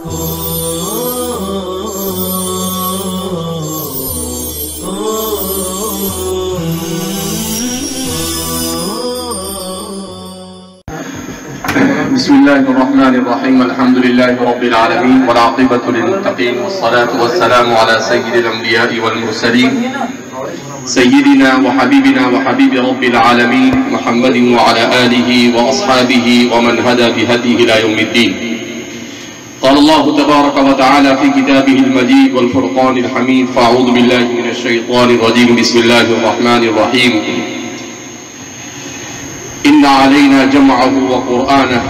بسم الله الرحمن الرحيم. الحمد لله رب العالمين والعاقبة للمتقين والصلاة والسلام على سيد الأنبياء والمرسلين سيدنا وحبيبنا وحبيب رب العالمين محمد وعلى آله وأصحابه ومن هدى بهديه إلى يوم الدين. قال الله تبارك وتعالى في كتابه المجيد والفرقان الحميد: فأعوذ بالله من الشيطان الرجيم. بسم الله الرحمن الرحيم. إن علينا جمعه وقرآنه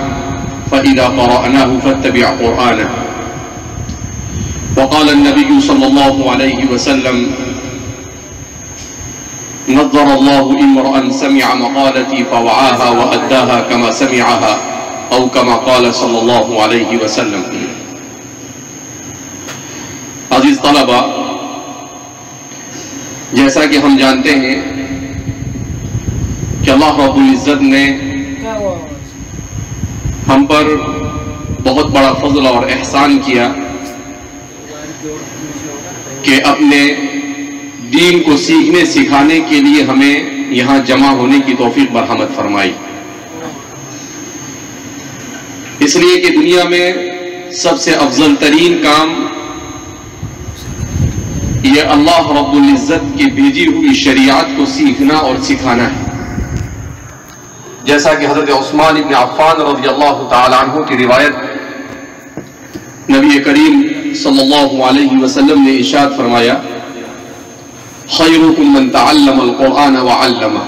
فإذا قرأناه فاتبع قرآنه. وقال النبي صلى الله عليه وسلم: نظر الله امرأ سمع مقالتي فوعاها وأداها كما سمعها أو كما قال صلی اللہ علیہ وسلم. عزیز طلبہ، جیسا کہ ہم جانتے ہیں کہ اللہ رب العزت نے ہم پر بہت بڑا فضل اور احسان کیا کہ اپنے دین کو سیکھنے سکھانے کے لیے ہمیں یہاں جمع ہونے کی توفیق مرحمت فرمائی. اس لیے کہ دنیا میں سب سے افضل ترین کام یہ اللہ رب العزت کی بھیجی ہوئی شریعت کو سیکھنا اور سکھانا ہے. جیسا کہ حضرت عثمان بن عفان رضی اللہ تعالی عنہ کی روایت نبی کریم صلی اللہ علیہ وسلم نے ارشاد فرمایا: خیرکم من تعلم القرآن وعلمہ،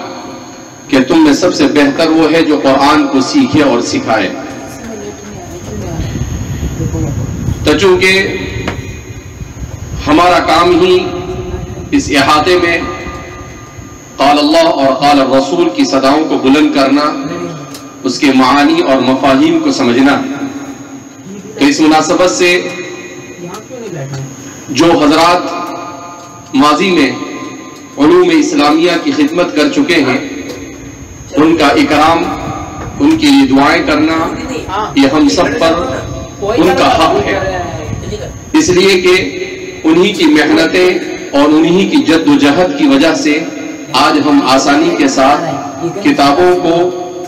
کہ تم میں سب سے بہتر وہ ہے جو قرآن کو سیکھے اور سکھائے. تو چونکہ ہمارا کام ہی اس احاطے میں قال اللہ اور قال الرسول کی صداؤں کو بلند کرنا، اس کے معانی اور مفاہیم کو سمجھنا. تو اس مناسبت سے جو حضرات ماضی میں علوم اسلامیہ کی خدمت کر چکے ہیں ان کا اکرام، ان کے لیے دعائیں کرنا یہ ہم سب پر ان کا حق ہے. اس لیے کہ انہی کی محنتیں اور انہی کی جد و جہد کی وجہ سے آج ہم آسانی کے ساتھ کتابوں کو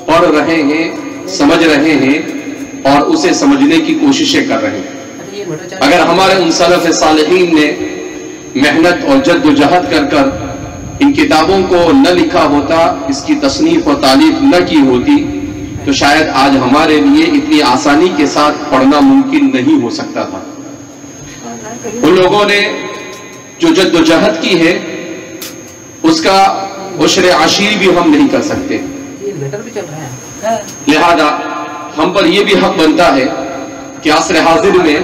پڑھ رہے ہیں، سمجھ رہے ہیں اور اسے سمجھنے کی کوششیں کر رہے ہیں. اگر ہمارے ان سلف صالحین نے محنت اور جد و جہد کر کر ان کتابوں کو نہ لکھا ہوتا، اس کی تصنیف و تالیف نہ کی ہوتی، تو شاید آج ہمارے لیے اتنی آسانی کے ساتھ پڑھنا ممکن نہیں ہو سکتا تھا. ان لوگوں نے جو جد و جہد کی ہے اس کا عشر عشیر بھی ہم نہیں کر سکتے. لہذا ہم پر یہ بھی حق بنتا ہے کہ عصر حاضر میں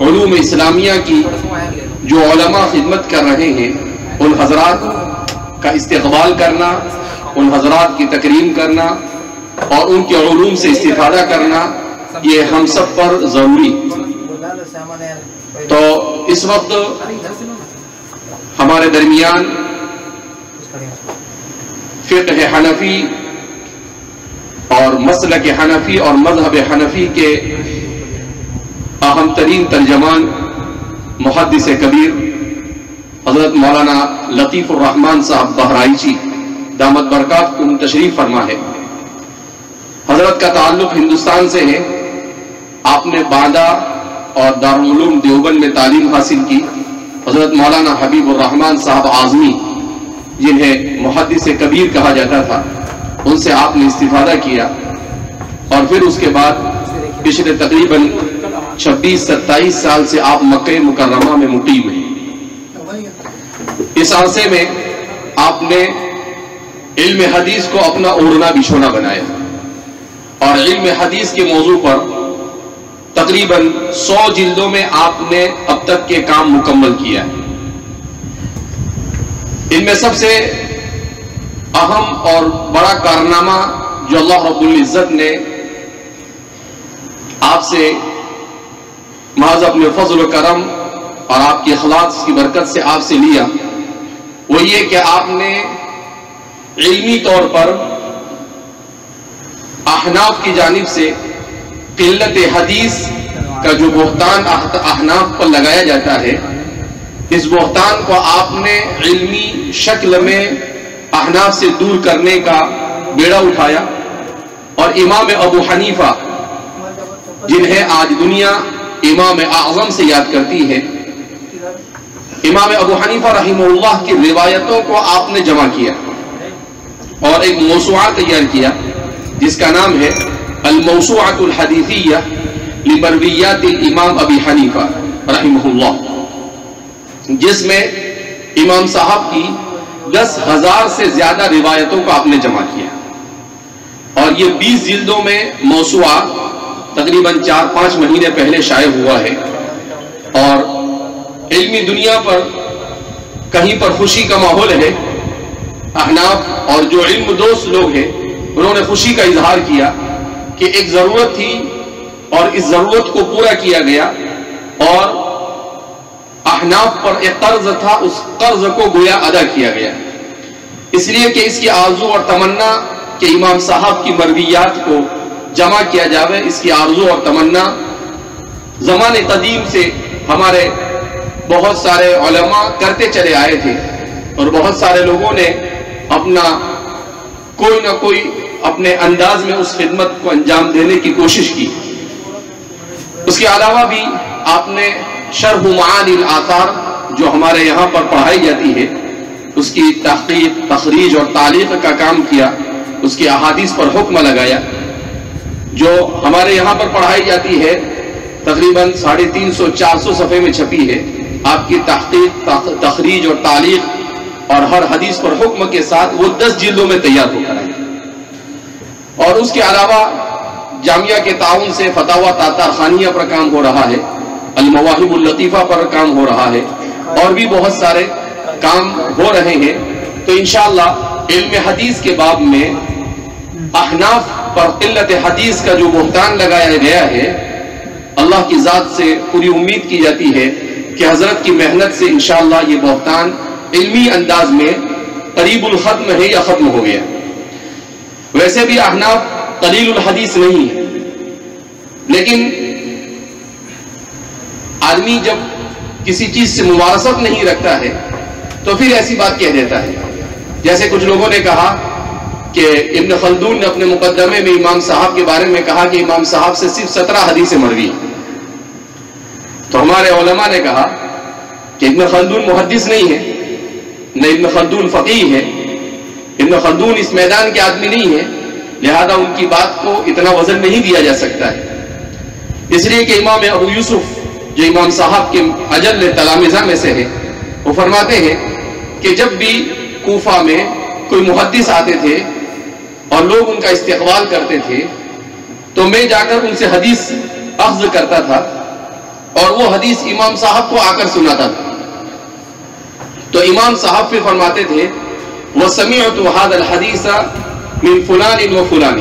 علوم اسلامیہ کی جو علماء خدمت کر رہے ہیں ان حضرات کا استقبال کرنا، ان حضرات کی تکریم کرنا اور ان کے علوم سے استفادہ کرنا یہ ہم سب پر ضروری. تو اس وقت ہمارے درمیان فقہ حنفی اور مسلک حنفی اور مذہب حنفی کے اہم ترین ترجمان محدث کبیر حضرت مولانا لطیف الرحمن صاحب بہرائچی دامت برکاتہم تشریف فرما ہے. حضرت کا تعلق ہندوستان سے ہے. آپ نے باندہ اور دارالعلوم دیوبند میں تعلیم حاصل کی. حضرت مولانا حبیب الرحمن صاحب اعظمی جنہیں محدث کبیر کہا جاتا تھا ان سے آپ نے استفادہ کیا اور پھر اس کے بعد پچھلے تقریباً 26-27 سال سے آپ مکہ مکرمہ میں مقیم ہیں. اس عرصے میں آپ نے علم حدیث کو اپنا اوڑھنا بچھونا بنایا اور علم حدیث کے موضوع پر تقریباً 100 جلدوں میں آپ نے اب تک کے کام مکمل کیا ہے. ان میں سب سے اہم اور بڑا کارنامہ جو اللہ رب العزت نے آپ سے محض اپنے فضل و کرم اور آپ کے اخلاص کی برکت سے آپ سے لیا وہ یہ کہ آپ نے علمی طور پر احناف کی جانب سے قلت حدیث کا جو بہتان احناف پر لگایا جاتا ہے، اس بہتان کو آپ نے علمی شکل میں احناف سے دور کرنے کا بیڑا اٹھایا، اور امام ابو حنیفہ جنہیں آج دنیا امام اعظم سے یاد کرتی ہے، امام ابو حنیفہ رحمہ اللہ کی روایتوں کو آپ نے جمع کیا اور ایک موسوعہ تیار کیا جس کا نام ہے الموسوعۃ الحدیثیہ لمرویات الامام ابی حنیفہ رحمہ اللہ، جس میں امام صاحب کی 10,000 سے زیادہ روایتوں کو آپ نے جمع کیا، اور یہ 20 جلدوں میں موسوعہ تقریباً 4-5 مہینے پہلے شائع ہوا ہے، اور علمی دنیا پر کہیں پر خوشی کا ماحول ہے۔ احناف اور جو علم دوست لوگ ہیں انہوں نے خوشی کا اظہار کیا کہ ایک ضرورت تھی اور اس ضرورت کو پورا کیا گیا، اور احناف پر ایک قرض تھا، اس قرض کو گویا ادا کیا گیا، اس لیے کہ اس کی آرزو اور تمنا کہ امام صاحب کی مرویات کو جمع کیا جاوے، اس کی آرزو اور تمنا زمانے قدیم سے ہمارے بہت سارے علماء کرتے چلے آئے تھے، اور بہت سارے لوگوں نے اپنا کوئی نہ کوئی اپنے انداز میں اس خدمت کو انجام دینے کی کوشش کی۔ اس کے علاوہ بھی آپ نے شرح معانی الآثار جو ہمارے یہاں پر پڑھائی جاتی ہے اس کی تحقیق، تخریج اور تعلیق کا کام کیا، اس کی احادیث پر حکم لگایا۔ جو ہمارے یہاں پر پڑھائی جاتی ہے تقریباً 350-400 صفحے میں چھپی ہے، آپ کی تحقیق، تخریج اور تعلیق اور ہر حدیث پر حکم کے ساتھ وہ 10 جلدوں میں تیار ہو کر آئی۔ اور اس کے علاوہ جامعہ کے تعاون سے فتاوی تاتار خانیہ پر کام ہو رہا ہے، المواہب اللطیفہ پر کام ہو رہا ہے، اور بھی بہت سارے کام ہو رہے ہیں۔ تو انشاءاللہ علم حدیث کے باب میں احناف پر قلت حدیث کا جو بہتان لگایا گیا ہے، اللہ کی ذات سے پوری امید کی جاتی ہے کہ حضرت کی محنت سے انشاءاللہ یہ بہتان علمی انداز میں قریب الختم ہے یا ختم ہو گیا۔ ویسے بھی احناف قلیل الحدیث نہیں ہے، لیکن آدمی جب کسی چیز سے ممارست نہیں رکھتا ہے تو پھر ایسی بات کہہ دیتا ہے۔ جیسے کچھ لوگوں نے کہا کہ ابن خلدون نے اپنے مقدمے میں امام صاحب کے بارے میں کہا کہ امام صاحب سے صرف 17 حدیثیں مروی، تو ہمارے علماء نے کہا کہ ابن خلدون محدث نہیں ہے، نہ ابن خلدون فقیہ ہے، ابن خلدون اس میدان کے آدمی نہیں ہے، لہذا ان کی بات کو اتنا وزن نہیں دیا جا سکتا ہے۔ اس لیے کہ امام ابو یوسف جو امام صاحب کے اجل تلامذہ میں سے ہے، وہ فرماتے ہیں کہ جب بھی کوفہ میں کوئی محدث آتے تھے اور لوگ ان کا استقبال کرتے تھے تو میں جا کر ان سے حدیث اخذ کرتا تھا، اور وہ حدیث امام صاحب کو آ کر سناتا تھا۔ تو امام صاحب پھر فرماتے تھے وَسَمِعْتُ هَذَا الْحَدِيثَ مِنْ فُلَانٍ وَفُلَانٍ۔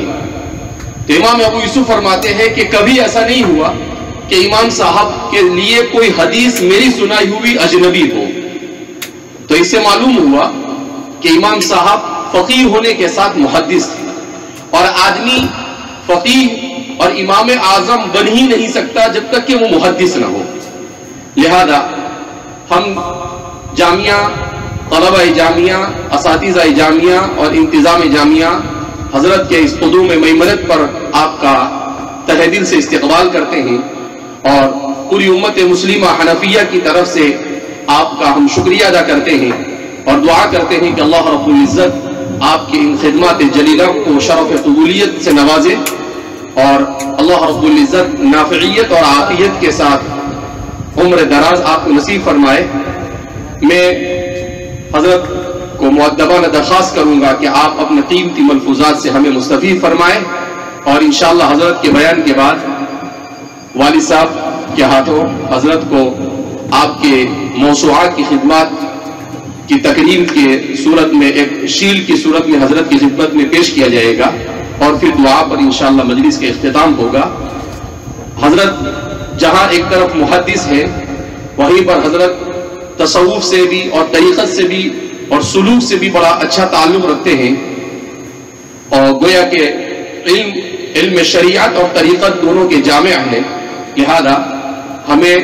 تو امام ابو یوسف فرماتے ہیں کہ کبھی ایسا نہیں ہوا کہ امام صاحب کے لیے کوئی حدیث میری سنائی ہوئی اجنبی ہو۔ تو اس سے معلوم ہوا کہ امام صاحب فقیہ ہونے کے ساتھ محدث تھے، اور آدمی فقیہ اور امام اعظم بن ہی نہیں سکتا جب تک کہ وہ محدث نہ ہو۔ لہذا ہم جامعہ، طلبہ جامعہ، اساتذہ جامعہ اور انتظام جامعہ حضرت کے اس قدوم میمنت پر آپ کا تہہ دل سے استقبال کرتے ہیں، اور پوری امت مسلمہ حنفیہ کی طرف سے آپ کا ہم شکریہ ادا کرتے ہیں، اور دعا کرتے ہیں کہ اللہ رب العزت آپ کی ان خدمات جلیلہ کو شرف قبولیت سے نوازے، اور اللہ رب العزت نافعیت اور عافیت کے ساتھ عمر دراز آپ کو نصیب فرمائے۔ میں حضرت کو مؤدبانہ درخواست کروں گا کہ آپ اپنے قیمتی ملفوظات سے ہمیں مستفید فرمائیں، اور انشاءاللہ حضرت کے بیان کے بعد والد صاحب کے ہاتھوں حضرت کو آپ کے موسوعات کی خدمات کی تقریم کے صورت میں، ایک شیل کی صورت میں حضرت کی خدمت میں پیش کیا جائے گا، اور پھر دعا پر انشاءاللہ مجلس کے اختتام ہوگا۔ حضرت جہاں ایک طرف محدث ہے، وہیں پر حضرت تصوف سے بھی اور طریقت سے بھی اور سلوک سے بھی بڑا اچھا تعلق رکھتے ہیں، اور گویا کہ علم شریعت اور طریقت دونوں کے جامع ہیں، لہذا ہمیں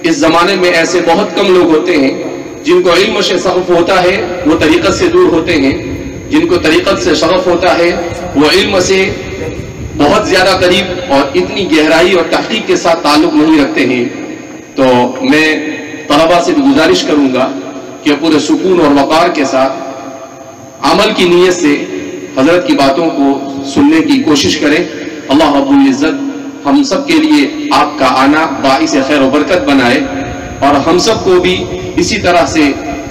اس زمانے میں ایسے بہت کم لوگ ہوتے ہیں جن کو علم سے شغف ہوتا ہے، وہ طریقت سے دور ہوتے ہیں. جن کو طریقت سے شغف ہوتا ہے وہ علم سے بہت زیادہ قریب اور اتنی گہرائی اور تحقیق کے ساتھ تعلق نہیں رکھتے ہیں. تو میں طلباء سے بھی گزارش کروں گا کہ پورے سکون اور وقار کے ساتھ عمل کی نیت سے حضرت کی باتوں کو سننے کی کوشش کریں. اللہ رب العزت ہم سب کے لیے آپ کا آنا باعث خیر و برکت بنائے اور ہم سب کو بھی اسی طرح سے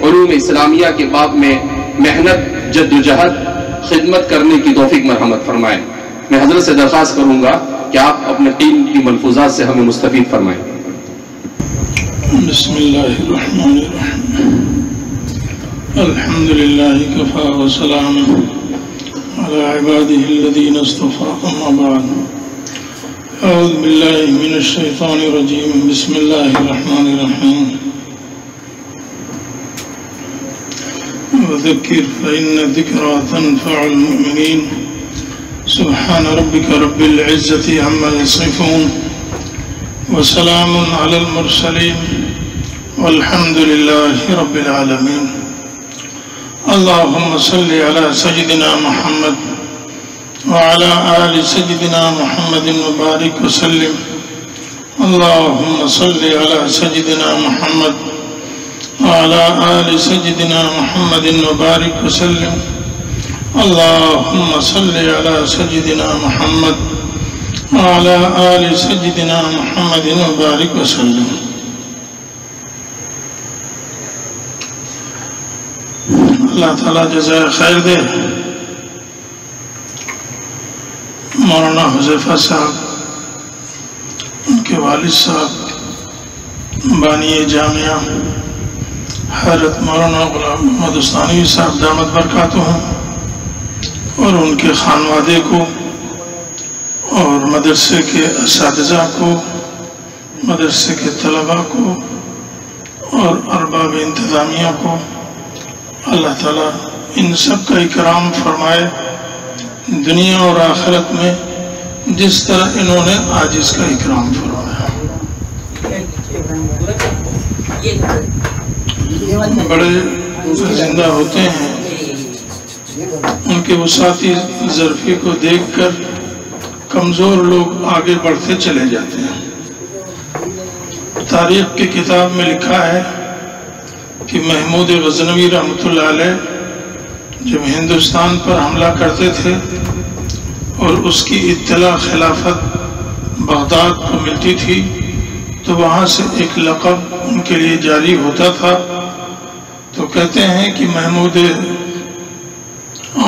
علوم اسلامیہ کے باب میں محنت، جد و جہد، خدمت کرنے کی توفیق مرحمت فرمائیں. میں حضرت سے درخواست کروں گا کہ آپ اپنے قیمتی ملفوظات سے ہمیں مستفید فرمائیں. بسم اللہ الرحمن الرحیم. الحمد للہ کفا وسلام علی عباده الذین اصطفى. اما بعد اعوذ باللہ من الشیطان الرجیم. بسم اللہ الرحمن الرحیم. وذکر فإن الذکرى تنفع المؤمنین. سبحان ربک رب العزة عما یصفون وسلام علی المرسلین والحمد للہ رب العالمین. اللہم صلی علی سیدنا محمد وعلى آل سيدنا محمد وبارك وسلم. اللهم صل على سيدنا محمد وعلى آل سيدنا محمد وبارك وسلم. اللهم صل على سيدنا محمد وعلى آل سيدنا محمد وبارك وسلم. اللہ تعالیٰ جزائے خیر دے. مولانا حذیفہ صاحب، ان کے والد صاحب بانی جامعہ حضرت مولانا غلام محمد عثمانی صاحب دامت برکاتہم، اور ان کے خانوادے کو اور مدرسے کے اساتذہ کو، مدرسے کے طلباء کو اور ارباب انتظامیہ کو اللہ تعالیٰ ان سب کا اکرام فرمائے دنیا اور آخرت میں، جس طرح انہوں نے آج اس کا اکرام فرمایا. بڑے زندہ ہوتے ہیں، ان کے وسعتی ظرفی کو دیکھ کر کمزور لوگ آگے بڑھتے چلے جاتے ہیں. تاریخ کی کتاب میں لکھا ہے کہ محمود غزنوی رحمۃ اللہ علیہ جب ہندوستان پر حملہ کرتے تھے اور اس کی اطلاع خلافت بغداد کو ملتی تھی تو وہاں سے ایک لقب ان کے لیے جاری ہوتا تھا. تو کہتے ہیں کہ محمود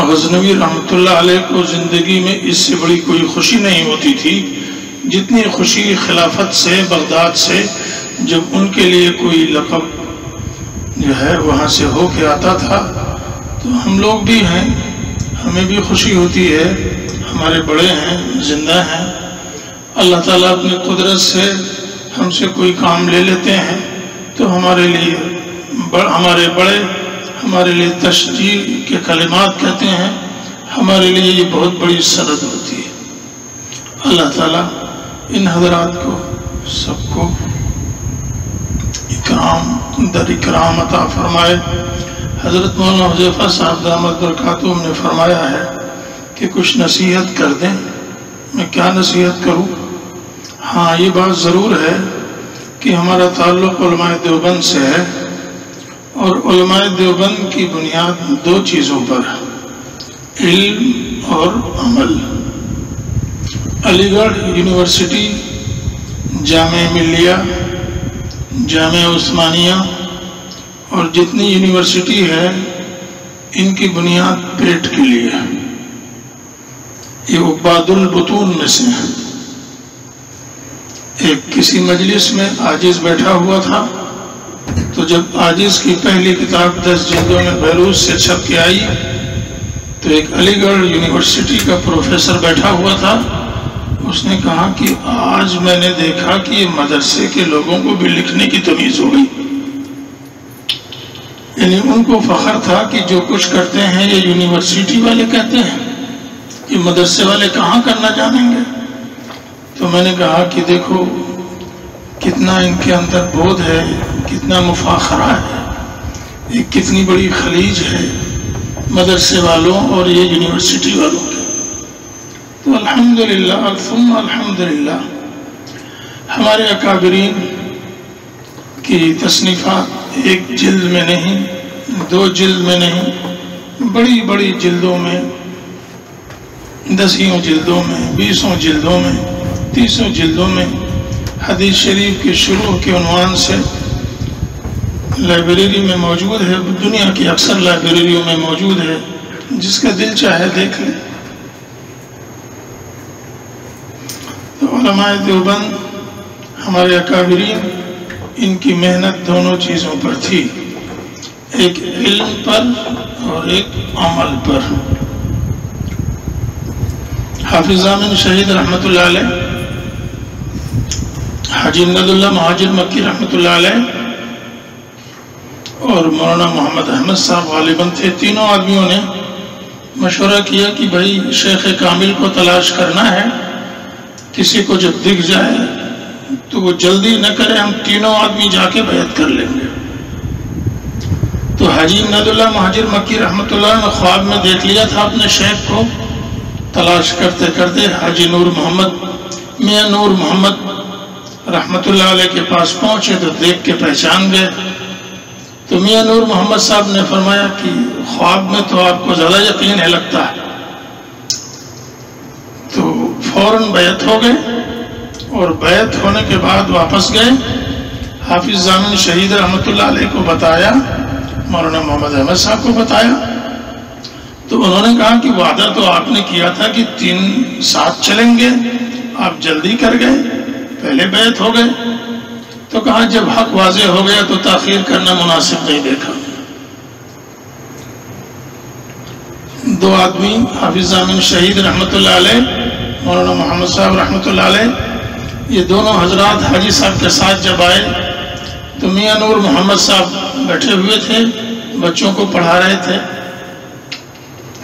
غزنوی رحمۃ اللہ علیہ کو زندگی میں اس سے بڑی کوئی خوشی نہیں ہوتی تھی جتنی خوشی خلافت سے، بغداد سے، جب ان کے لیے کوئی لقب جو ہے وہاں سے ہو کے آتا تھا. تو ہم لوگ بھی ہیں، ہمیں بھی خوشی ہوتی ہے، ہمارے بڑے ہیں، زندہ ہیں. اللہ تعالیٰ اپنی قدرت سے ہم سے کوئی کام لے لیتے ہیں تو ہمارے لیے ہمارے بڑے ہمارے لیے تشجیع کے کلمات کہتے ہیں، ہمارے لیے یہ بہت بڑی سند ہوتی ہے. اللہ تعالیٰ ان حضرات کو سب کو اکرام در اکرام عطا فرمائے. حضرت مولانا حذیفہ صاحب دامت برکاتہم نے فرمایا ہے کہ کچھ نصیحت کر دیں. میں کیا نصیحت کروں؟ ہاں، یہ بات ضرور ہے کہ ہمارا تعلق علماء دیوبند سے ہے، اور علماء دیوبند کی بنیاد دو چیزوں پر ہے، علم اور عمل. علی گڑھ یونیورسٹی، جامعہ ملیہ، جامعہ عثمانیہ اور جتنی یونیورسٹی ہے ان کی بنیاد پیٹ کے لیے ہے. یہ عباد البطون میں سے ہے. ایک کسی مجلس میں عاجز بیٹھا ہوا تھا، تو جب عاجز کی پہلی کتاب 10 جلدوں میں بیروت سے چھپ کے آئی تو ایک علی گڑھ یونیورسٹی کا پروفیسر بیٹھا ہوا تھا. اس نے کہا کہ آج میں نے دیکھا کہ یہ مدرسے کے لوگوں کو بھی لکھنے کی تمیز ہو گئی. یعنی ان کو فخر تھا کہ جو کچھ کرتے ہیں یہ یونیورسٹی والے کہتے ہیں، یہ مدرسے والے کہاں کرنا جانیں گے. تو میں نے کہا کہ دیکھو، کتنا ان کے اندر بودھ ہے، کتنا مفاخرہ ہے، یہ کتنی بڑی خلیج ہے مدرسے والوں اور یہ یونیورسٹی والوں کے۔ تو الحمدللہ ثم الحمدللہ ہمارے اکابرین کی تصنیفات ایک جلد میں نہیں، 2 جلد میں نہیں، بڑی بڑی جلدوں میں، 10 جلدوں میں، 20 جلدوں میں، 30 جلدوں میں حدیث شریف کے شروع کے عنوان سے لائبریری میں موجود ہے، دنیا کی اکثر لائبریریوں میں موجود ہے، جس کا دل چاہے دیکھ لیں۔ تو علماء دیوبند ہمارے اکابرین، ان کی محنت دونوں چیزوں پر تھی، ایک علم پر اور ایک عمل پر۔ حافظ ضامن شہید رحمۃ اللہ علیہ، حاجی امداد اللہ مہاجر مکی رحمۃ اللہ علیہ اور مولانا محمد احمد صاحب غالباً تھے، تینوں آدمیوں نے مشورہ کیا کہ بھائی شیخ کامل کو تلاش کرنا ہے، کسی کو جب دکھ جائے تو وہ جلدی نہ کرے، ہم تینوں آدمی جا کے بیعت کر لیں گے۔ تو حاجی امداد اللہ مہاجر مکی رحمۃ اللہ نے خواب میں دیکھ لیا تھا اپنے شیخ کو، تلاش کرتے کرتے حاجی میاں نور محمد رحمۃ اللہ علیہ کے پاس پہنچے تو دیکھ کے پہچان گئے۔ تو میاں نور محمد صاحب نے فرمایا کہ خواب میں تو آپ کو زیادہ یقین ہے لگتا ہے، تو فوراً بیعت ہو گئے، اور بیعت ہونے کے بعد واپس گئے، حافظ ضامن شہید رحمۃ اللہ علیہ کو بتایا، مولانا محمد احمد صاحب کو بتایا، تو انہوں نے کہا کہ وعدہ تو آپ نے کیا تھا کہ 3 ساتھ چلیں گے، آپ جلدی کر گئے، پہلے بیعت ہو گئے۔ تو کہا جب حق واضح ہو گیا تو تاخیر کرنا مناسب نہیں دیکھا۔ 2 آدمی حافظ ضامن شہید رحمۃ اللہ علیہ، مولانا محمد صاحب رحمۃ اللہ علیہ، یہ دونوں حضرات حاجی صاحب کے ساتھ جب آئے تو میاں نور محمد صاحب بیٹھے ہوئے تھے، بچوں کو پڑھا رہے تھے۔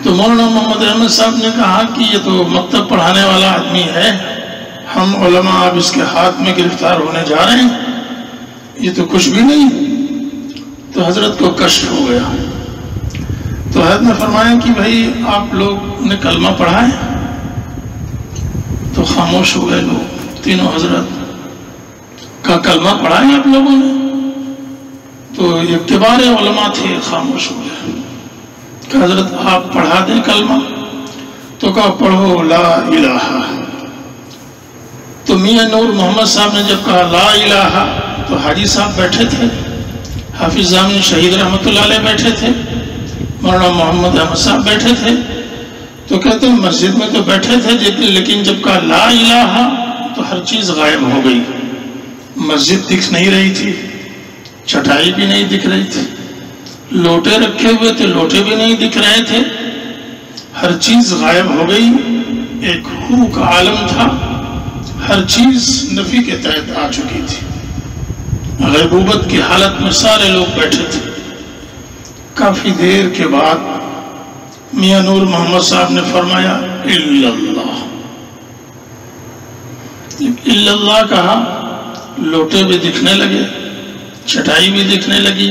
تو مولانا محمد احمد صاحب نے کہا کہ یہ تو مکتب پڑھانے والا آدمی ہے، ہم علماء اب اس کے ہاتھ میں گرفتار ہونے جا رہے ہیں، یہ تو کچھ بھی نہیں۔ تو حضرت کو کشف ہو گیا، تو حضرت نے فرمایا کہ بھائی آپ لوگ نے کلمہ پڑھا ہے؟ تو خاموش ہو گئے لوگ، تینوں حضرت کا کلمہ پڑھا ہے آپ لوگوں نے؟ تو یہ کبار علماء تھے، خاموش ہو گئے کہ حضرت آپ پڑھا دیں کلمہ؟ تو کہا پڑھو لا الہ۔ تو میاں نور محمد صاحب نے جب کہا لا الہ تو حاجی صاحب بیٹھے تھے، حافظ ضامن شہید رحمۃ اللہ علیہ بیٹھے تھے، مولانا محمد احمد صاحب بیٹھے تھے۔ تو کہتے ہیں مسجد میں تو بیٹھے تھے لیکن جب کہا لا الہ تو ہر چیز غائب ہو گئی، مسجد دکھ نہیں رہی تھی، چٹائی بھی نہیں دکھ رہی تھی، لوٹے رکھے ہوئے تھے لوٹے بھی نہیں دکھ رہے تھے، ہر چیز غائب ہو گئی، ایک ہو کا عالم تھا، ہر چیز نفی کے تحت آ چکی تھی، غیبوبت کی حالت میں سارے لوگ بیٹھے تھے۔ کافی دیر کے بعد میاں نور محمد صاحب نے فرمایا الا اللہ۔ الا اللہ کہا، لوٹے بھی دکھنے لگے، چٹائی بھی دکھنے لگی،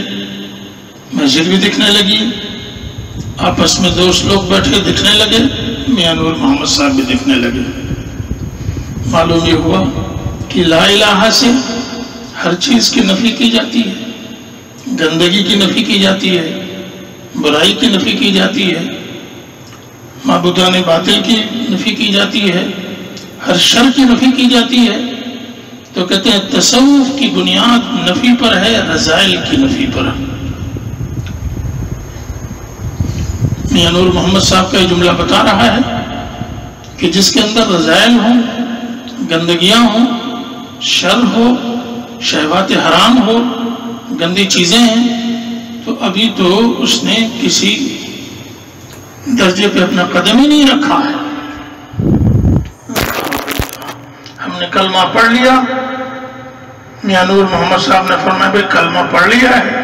مسجد بھی دکھنے لگی، آپس میں دوست لوگ بیٹھے دکھنے لگے، میاں نور محمد صاحب بھی دکھنے لگے۔ معلوم یہ ہوا کہ لا الہ سے ہر چیز کی نفی کی جاتی ہے، گندگی کی نفی کی جاتی ہے، برائی کی نفی کی جاتی ہے، معبودان باطل کی نفی کی جاتی ہے، ہر شر کی نفی کی جاتی ہے۔ تو کہتے ہیں تصوف کی بنیاد نفی پر ہے، رذائل کی نفی پر۔ میاں نور محمد صاحب کا یہ جملہ بتا رہا ہے کہ جس کے اندر رذائل ہوں، گندگیاں ہوں، شر ہو، شہوات حرام ہو، گندی چیزیں ہیں، تو ابھی تو اس نے کسی درجے پہ اپنا قدم ہی نہیں رکھا ہے۔ ہم نے کلمہ پڑھ لیا، میاں نور محمد صاحب نے فرمایا بھائی کلمہ پڑھ لیا ہے،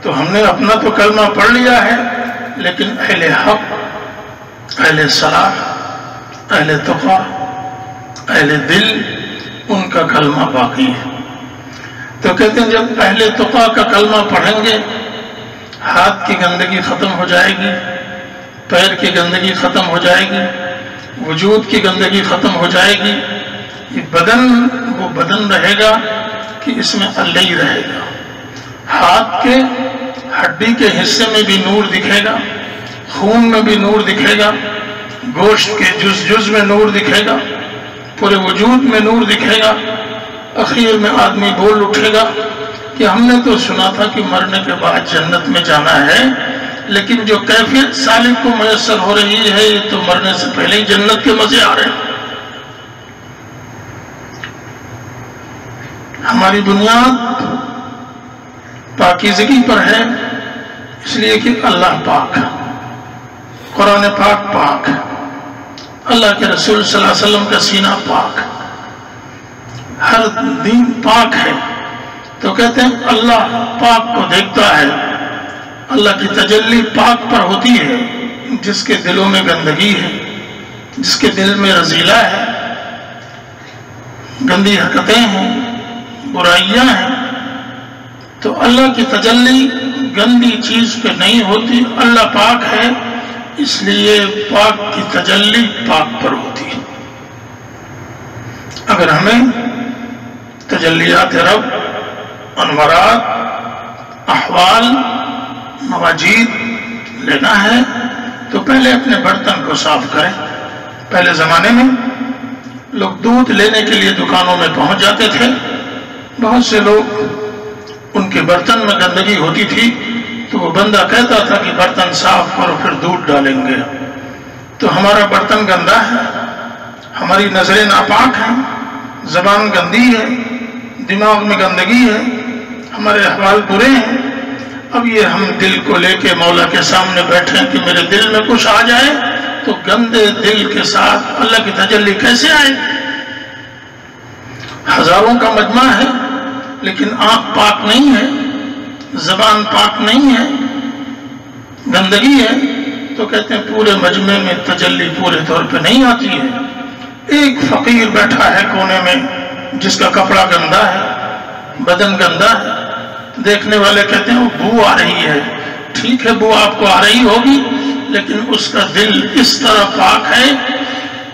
تو ہم نے اپنا تو کلمہ پڑھ لیا ہے، لیکن اہل حق، اہل صلاح، اہل تقویٰ، اہل دل، ان کا کلمہ باقی ہے۔ تو کہتے ہیں جب اہل تقیٰ کا کلمہ پڑھیں گے ہاتھ کی گندگی ختم ہو جائے گی، پیر کی گندگی ختم ہو جائے گی، وجود کی گندگی ختم ہو جائے گی، یہ بدن وہ بدن رہے گا کہ اس میں اللہ ہی رہے گا۔ ہاتھ کے ہڈی کے حصے میں بھی نور دکھے گا، خون میں بھی نور دکھے گا، گوشت کے جز جز میں نور دکھے گا، پورے وجود میں نور دکھے گا۔ اخیر میں آدمی بول اٹھے گا کہ ہم نے تو سنا تھا کہ مرنے کے بعد جنت میں جانا ہے، لیکن جو کیفیت سالک کو میسر ہو رہی ہے یہ تو مرنے سے پہلے ہی جنت کے مزے آ رہے ہیں۔ ہماری بنیاد پاکیزگی پر ہے، اس لیے کہ اللہ پاک، قرآن پاک پاک، اللہ کے رسول صلی اللہ علیہ وسلم کا سینہ پاک، ہر دین پاک ہے۔ تو کہتے ہیں اللہ پاک کو دیکھتا ہے، اللہ کی تجلی پاک پر ہوتی ہے۔ جس کے دلوں میں گندگی ہے، جس کے دل میں رذیلہ ہے، گندی حرکتیں ہیں، برائیاں ہیں، تو اللہ کی تجلی گندی چیز پہ نہیں ہوتی۔ اللہ پاک ہے، اس لیے پاک کی تجلی پاک پر ہوتی ہے۔ اگر ہمیں تجلیات رب، انوارات، احوال، مواجید لینا ہے تو پہلے اپنے برتن کو صاف کریں۔ پہلے زمانے میں لوگ دودھ لینے کے لیے دکانوں میں پہنچ جاتے تھے، بہت سے لوگ ان کے برتن میں گندگی ہوتی تھی تو وہ بندہ کہتا تھا کہ برتن صاف کرو پھر دودھ ڈالیں گے۔ تو ہمارا برتن گندا ہے، ہماری نظریں ناپاک ہیں، زبان گندی ہے، دماغ میں گندگی ہے، ہمارے احوال برے ہیں۔ اب یہ ہم دل کو لے کے مولا کے سامنے بیٹھے ہیں کہ میرے دل میں کچھ آ جائے، تو گندے دل کے ساتھ اللہ کی تجلی کیسے آئے؟ ہزاروں کا مجمع ہے لیکن آنکھ پاک نہیں ہے، زبان پاک نہیں ہے، گندگی ہے، تو کہتے ہیں پورے مجمع میں تجلی پورے طور پہ نہیں آتی ہے۔ ایک فقیر بیٹھا ہے کونے میں جس کا کپڑا گندا ہے، بدن گندا ہے، دیکھنے والے کہتے ہیں وہ بو آ رہی ہے۔ ٹھیک ہے، بو آپ کو آ رہی ہوگی، لیکن اس کا دل اس طرح پاک ہے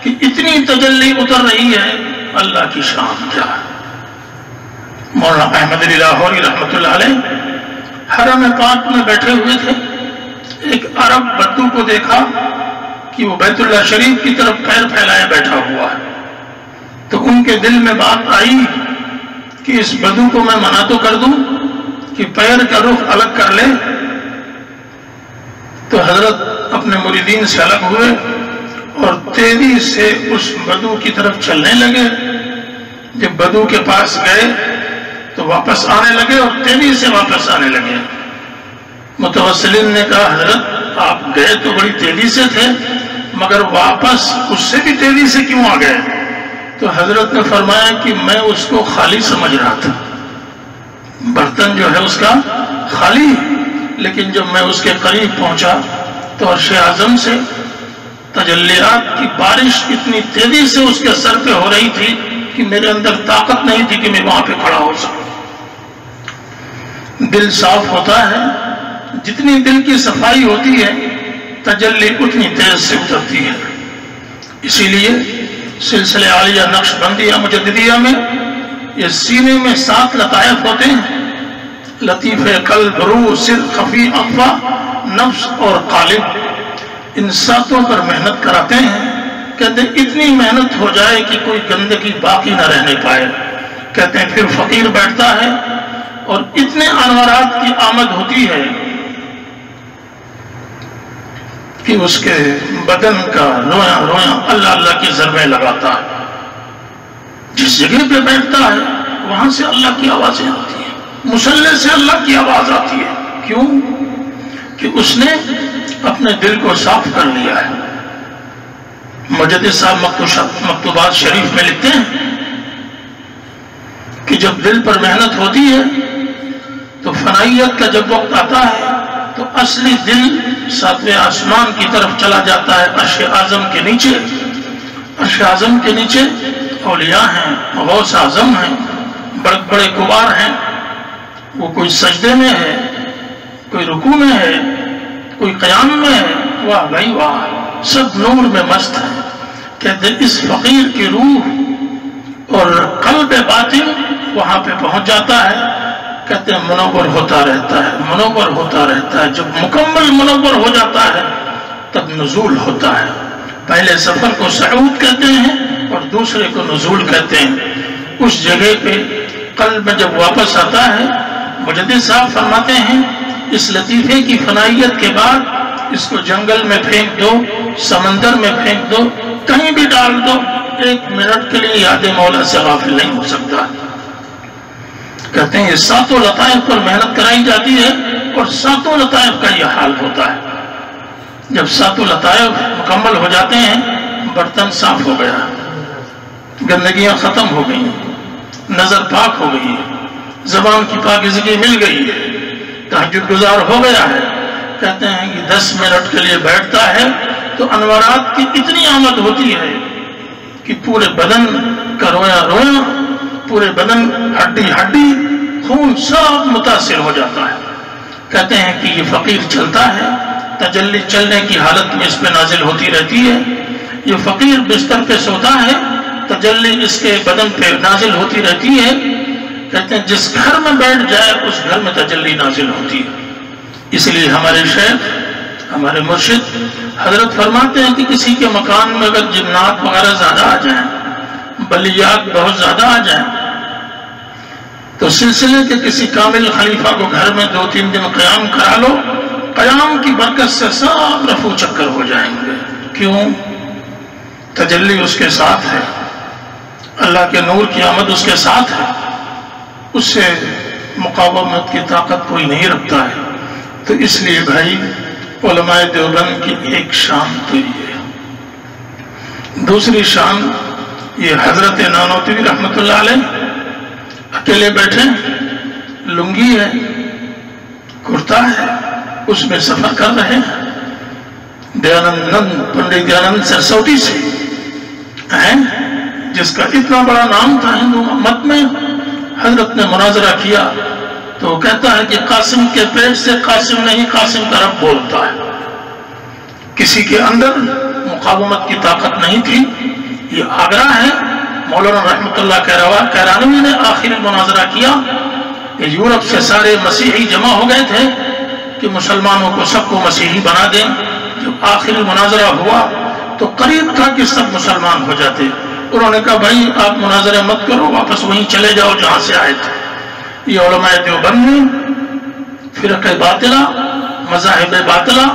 کہ اتنی تجلی اتر رہی ہے، اللہ کی شان کیا ہے۔ مولانا احمد علی لاہوری رحمۃ اللہ علیہ حرم پاک میں بیٹھے ہوئے تھے، ایک عرب بدو کو دیکھا کہ وہ بیت اللہ شریف کی طرف پیر پھیلائے بیٹھا ہوا ہے، تو ان کے دل میں بات آئی کہ اس بدو کو میں منع تو کر دوں کہ پیر کا رخ الگ کر لے۔ تو حضرت اپنے مریدین سے الگ ہوئے اور تیزی سے اس بدو کی طرف چلنے لگے۔ جب بدو کے پاس گئے تو واپس آنے لگے اور تیزی سے واپس آنے لگے۔ متوسلین نے کہا حضرت آپ گئے تو بڑی تیزی سے تھے مگر واپس اس سے بھی تیزی سے کیوں آ گئے؟ تو حضرت نے فرمایا کہ میں اس کو خالی سمجھ رہا تھا، برتن جو ہے اس کا خالی، لیکن جب میں اس کے قریب پہنچا تو عرش اعظم سے تجلیات کی بارش اتنی تیزی سے اس کے سر پہ ہو رہی تھی کہ میرے اندر طاقت نہیں تھی کہ میں وہاں پہ کھڑا ہو سکوں۔ دل صاف ہوتا ہے، جتنی دل کی صفائی ہوتی ہے تجلی اتنی تیز سے اترتی ہے۔ اسی لیے سلسلہ عالیہ نقش بندیہ مجددیہ میں یہ سینے میں 7 لطائف ہوتے ہیں، لطیف قلب، روح، سر، خفی، اخفا، نفس اور قالب۔ ان 7 پر محنت کراتے ہیں، کہتے ہیں اتنی محنت ہو جائے کہ کوئی گندگی باقی نہ رہنے پائے۔ کہتے ہیں پھر فقیر بیٹھتا ہے اور اتنے انوارات کی آمد ہوتی ہے کہ اس کے بدن کا رویاں رویاں اللہ اللہ کی ضربیں لگاتا ہے۔ جس جگہ پہ بیٹھتا ہے وہاں سے اللہ کی آوازیں آتی ہیں، مصلی سے اللہ کی آواز آتی ہے۔ کیوں؟ کہ اس نے اپنے دل کو صاف کر لیا ہے۔ مجدد صاحب مکتوبات شریف میں لکھتے ہیں کہ جب دل پر محنت ہوتی ہے تو فنائیت کا جب وقت آتا ہے تو اصلی دل 7ویں آسمان کی طرف چلا جاتا ہے، عرش اعظم کے نیچے۔ عرش اعظم کے نیچے اولیاء ہیں، غوث اعظم ہیں، بڑے بڑے کبار ہیں، وہ کوئی سجدے میں ہے، کوئی رکوع میں ہے، کوئی قیام میں ہے، واہ بھائی واہ، سب نور میں مست ہے۔ کہتے ہیں اس فقیر کی روح اور قلب باطن وہاں پہ پہنچ جاتا ہے، کہتے ہیں منور ہوتا رہتا ہے، منور ہوتا رہتا ہے۔ جب مکمل منور ہو جاتا ہے تب نزول ہوتا ہے۔ پہلے سفر کو صعود کہتے ہیں اور دوسرے کو نزول کہتے ہیں۔ اس جگہ پہ قلب میں جب واپس آتا ہے، مجدد صاحب فرماتے ہیں اس لطیفے کی فنائیت کے بعد اس کو جنگل میں پھینک دو، سمندر میں پھینک دو، کہیں بھی ڈال دو، 1 منٹ کے لیے یاد مولا سے غافل نہیں ہو سکتا۔ کہتے ہیں یہ ساتوں لطائف پر محنت کرائی جاتی ہے اور ساتوں لطائف کا یہ حال ہوتا ہے۔ جب ساتوں لطائف مکمل ہو جاتے ہیں، برتن صاف ہو گیا، گندگیاں ختم ہو گئی، نظر پاک ہو گئی، زبان کی پاکیزگی مل گئی ہے، تہجد گزار ہو گیا ہے۔ کہتے ہیں کہ 10 منٹ کے لیے بیٹھتا ہے تو انوارات کی اتنی آمد ہوتی ہے کہ پورے بدن کا رویا رویا، پورے بدن ہڈی ہڈی، خون سب متاثر ہو جاتا ہے۔ کہتے ہیں کہ یہ فقیر چلتا ہے، تجلی چلنے کی حالت میں اس پہ نازل ہوتی رہتی ہے۔ یہ فقیر بستر پہ سوتا ہے، تجلی اس کے بدن پہ نازل ہوتی رہتی ہے۔ کہتے ہیں جس گھر میں بیٹھ جائے اس گھر میں تجلی نازل ہوتی ہے۔ اس لیے ہمارے شیخ، ہمارے مرشد حضرت فرماتے ہیں کہ کسی کے مکان میں اگر جنات وغیرہ زیادہ آ جائیں، بلیات بہت زیادہ آ جائیں، تو سلسلے کے کسی کامل خلیفہ کو گھر میں 2-3 دن قیام کرا لو، قیام کی برکت سے سب رفو چکر ہو جائیں گے۔ کیوں؟ تجلی اس کے ساتھ ہے، اللہ کے نور کی آمد اس کے ساتھ ہے، اس سے مقاومت کی طاقت کوئی نہیں رکھتا ہے۔ تو اس لیے بھائی علماء دیوبند کی ایک شان تو یہ ہے۔ دوسری شان یہ حضرت نانوتوی رحمت اللہ علیہ اکیلے بیٹھے، لنگی ہے، کرتا ہے، اس میں سفر کر رہے ہیں۔ پنڈت دیانند سرسوتی سے ہیں، جس کا اتنا بڑا نام تھا ہندو مت میں، حضرت نے مناظرہ کیا تو وہ کہتا ہے کہ قاسم کے پیٹ سے قاسم نہیں، قاسم کا رب بولتا ہے۔ کسی کے اندر مقاومت کی طاقت نہیں تھی۔ یہ آگرہ ہے، مولانا رحمت اللہ کیرانوی نے آخری مناظرہ کیا۔ یورپ سے سارے مسیحی جمع ہو گئے تھے کہ مسلمانوں کو سب کو مسیحی بنا دیں۔ جب آخری مناظرہ ہوا تو قریب تھا کہ سب مسلمان ہو جاتے۔ انہوں نے کہا بھائی آپ مناظرہ مت کرو، واپس وہیں چلے جاؤ جہاں سے آئے تھے۔ یہ علماء دیوبند میں فرقہ باطلہ، مذاہب باطلہ،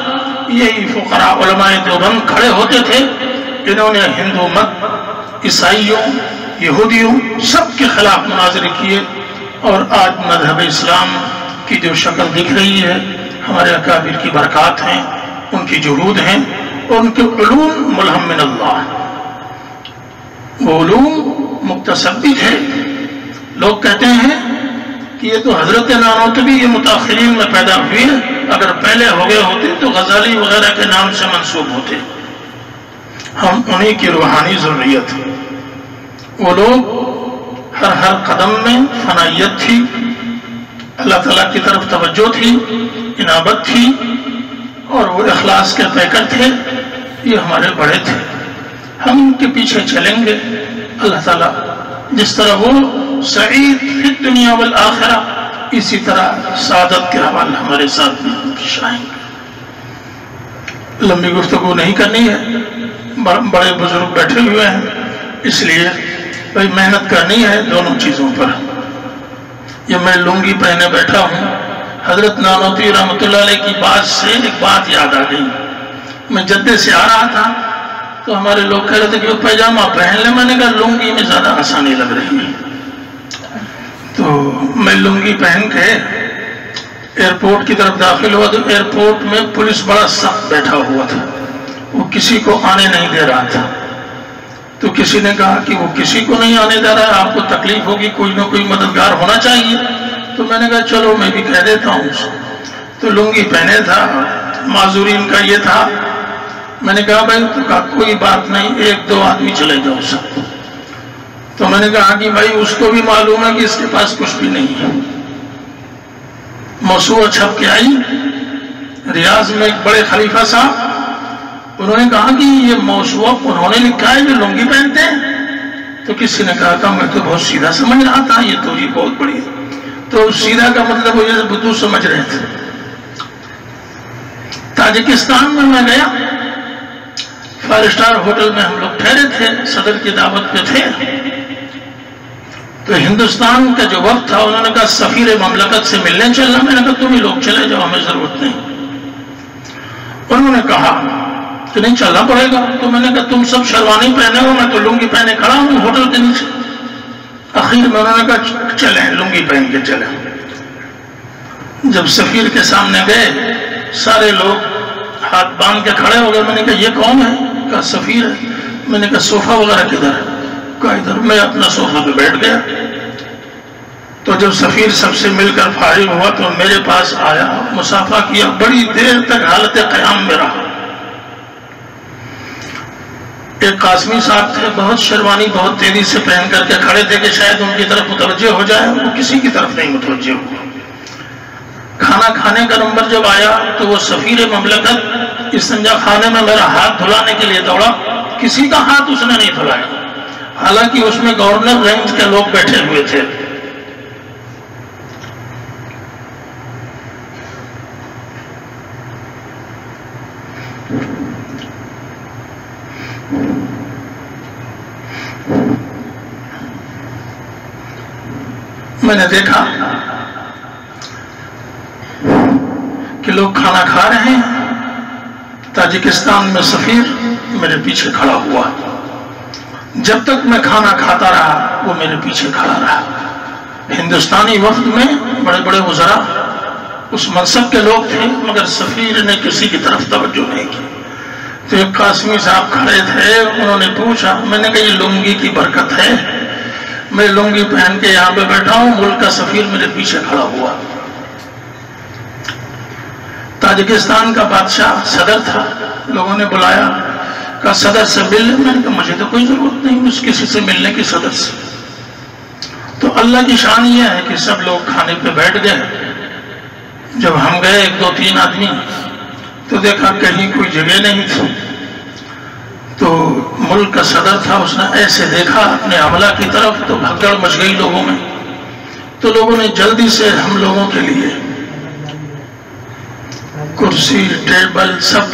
یہی فقراء علماء دیوبند کھڑے ہوتے تھے۔ انہوں نے ہندو مت، عیسائیوں، یہودیوں سب کے خلاف مناظرے کیے، اور آج مذہب اسلام کی جو شکل دکھ رہی ہے، ہمارے اکابر کی برکات ہیں، ان کی جہود ہیں، اور ان کے علوم ملہم من اللہ، وہ علوم مکتسب بھی تھے۔ لوگ کہتے ہیں کہ یہ تو حضرت نانوتوی یہ متاخرین میں پیدا ہوئی ہے، اگر پہلے ہو گئے ہوتے تو غزالی وغیرہ کے نام سے منسوب ہوتے۔ ہم انہی کی روحانی ضروریت ہے۔ وہ لوگ ہر قدم میں فنائیت تھی، اللہ تعالیٰ کی طرف توجہ تھی، انابت تھی، اور وہ اخلاص کے پیکر تھے۔ یہ ہمارے بڑے تھے، ہم ان کے پیچھے چلیں گے۔ اللہ تعالیٰ جس طرح وہ سعید فی الدنیا والآخرہ، اسی طرح سعادت کے حوالے ہمارے ساتھ بھی شائیں گے۔ لمبی گفتگو نہیں کرنی ہے، بڑے بزرگ بیٹھے ہوئے ہیں، اس لیے بھائی محنت کرنی ہے دونوں چیزوں پر۔ یہ میں لنگی پہنے بیٹھا ہوں، حضرت نانوتوی رحمت اللہ علیہ کی بات سے ایک بات یاد آ گئی۔ میں جدے سے آ رہا تھا تو ہمارے لوگ کہہ رہے تھے کہ وہ پیجامہ پہن لیں، میں نے کہا لنگی میں زیادہ آسانی لگ رہی ہے۔ تو میں لنگی پہن کے ایئرپورٹ کی طرف داخل ہوا تو ایئرپورٹ میں پولیس بڑا سخت بیٹھا ہوا تھا، وہ کسی کو آنے نہیں دے رہا تھا۔ تو کسی نے کہا کہ وہ کسی کو نہیں آنے دے رہا ہے، آپ کو تکلیف ہوگی، کوئی نہ کوئی مددگار ہونا چاہیے۔ تو میں نے کہا چلو میں بھی کہہ دیتا ہوں۔ تو لنگی پہنے تھا، معذورین کا یہ تھا۔ میں نے کہا بھائی، تو کہا کوئی بات نہیں، 1-2 آدمی چلے جاؤ سب۔ تو میں نے کہا کہ بھائی اس کو بھی معلوم ہے کہ اس کے پاس کچھ بھی نہیں ہے، موسوعہ چھپ کے آئی ریاض میں ایک بڑے خلیفہ صاحب، انہوں نے کہا کہ یہ موسوعہ انہوں نے لکھا ہے جو لنگی پہنتے ہیں؟ تو کسی نے کہا تھا میں تو بہت سیدھا سمجھ رہا تھا، یہ تو یہ بہت بڑی ہے۔ تو سیدھا کا مطلب وہ یہ بدو سمجھ رہے تھے۔ تاجکستان میں گیا، 5 اسٹار ہوٹل میں ہم لوگ ٹھہرے تھے، صدر کی دعوت پہ تھے۔ تو ہندوستان کا جو وقت تھا انہوں نے کہا سفیر مملکت سے ملنے چلنا، میں نے کہا تم ہی لوگ چلے جاؤ، ہمیں ضرورت نہیں۔ انہوں نے کہا کہ نہیں چلنا پڑے گا، تو میں نے کہا تم سب شیروانی پہنے ہو، میں تو لنگی پہنے کھڑا ہوں ہوٹل کے نیچے۔ آخر میں انہوں نے کہا چلیں لنگی پہن کے چلیں۔ جب سفیر کے سامنے گئے سارے لوگ ہاتھ باندھ کے کھڑے ہو گئے۔ میں نے کہا یہ کون ہے؟ کہا سفیر ہے۔ میں نے کہا صوفہ وغیرہ کدھر ہے؟ کہا ادھر۔ میں اپنا صوفہ پہ بیٹھ گیا۔ تو جب سفیر سب سے مل کر فارغ ہوا تو میرے پاس آیا، مصافحہ کیا، بڑی دیر تک حالت قیام میں رہا۔ ایک قاسمی صاحب تھے، بہت شیروانی بہت تیزی سے پہن کر کے کھڑے تھے کہ شاید ان کی طرف متوجہ ہو جائے، وہ کسی کی طرف نہیں متوجہ ہوا۔ کھانا کھانے کا نمبر جب آیا تو وہ سفیر مملکت استنجا خانے میں میرا ہاتھ دھلانے کے لیے دوڑا، کسی کا ہاتھ اس نے نہیں دھلایا، حالانکہ اس میں گورنر رینج کے لوگ بیٹھے ہوئے تھے۔ میں نے دیکھا کہ لوگ کھانا کھا رہے ہیں، تاجکستان میں سفیر میرے پیچھے کھڑا ہوا۔ جب تک میں کھانا کھاتا رہا وہ میرے پیچھے کھڑا رہا۔ ہندوستانی وفد میں بڑے بڑے وزراء اس منصب کے لوگ تھے، مگر سفیر نے کسی کی طرف توجہ نہیں کی۔ تو ایک قاسمی صاحب کھڑے تھے، انہوں نے پوچھا، میں نے کہا یہ لنگی کی برکت ہے، میں لنگی پہن کے یہاں پہ بیٹھا ہوں، ملک کا سفیر میرے پیچھے کھڑا ہوا۔ تاجکستان کا بادشاہ صدر تھا، لوگوں نے بلایا، کہا صدر سے مل لیں۔ میں نے کہا مجھے تو کوئی ضرورت نہیں اس کسی سے ملنے کی صدر سے۔ تو اللہ کی شان یہ ہے کہ سب لوگ کھانے پہ بیٹھ گئے۔ جب ہم گئے 1-2-3 آدمی تو دیکھا کہیں کوئی جگہ نہیں تھی۔ تو ملک کا صدر تھا، اس نے ایسے دیکھا اپنے عملہ کی طرف تو بھگدڑ مچ گئی لوگوں میں۔ تو لوگوں نے جلدی سے ہم لوگوں کے لیے کرسی ٹیبل سب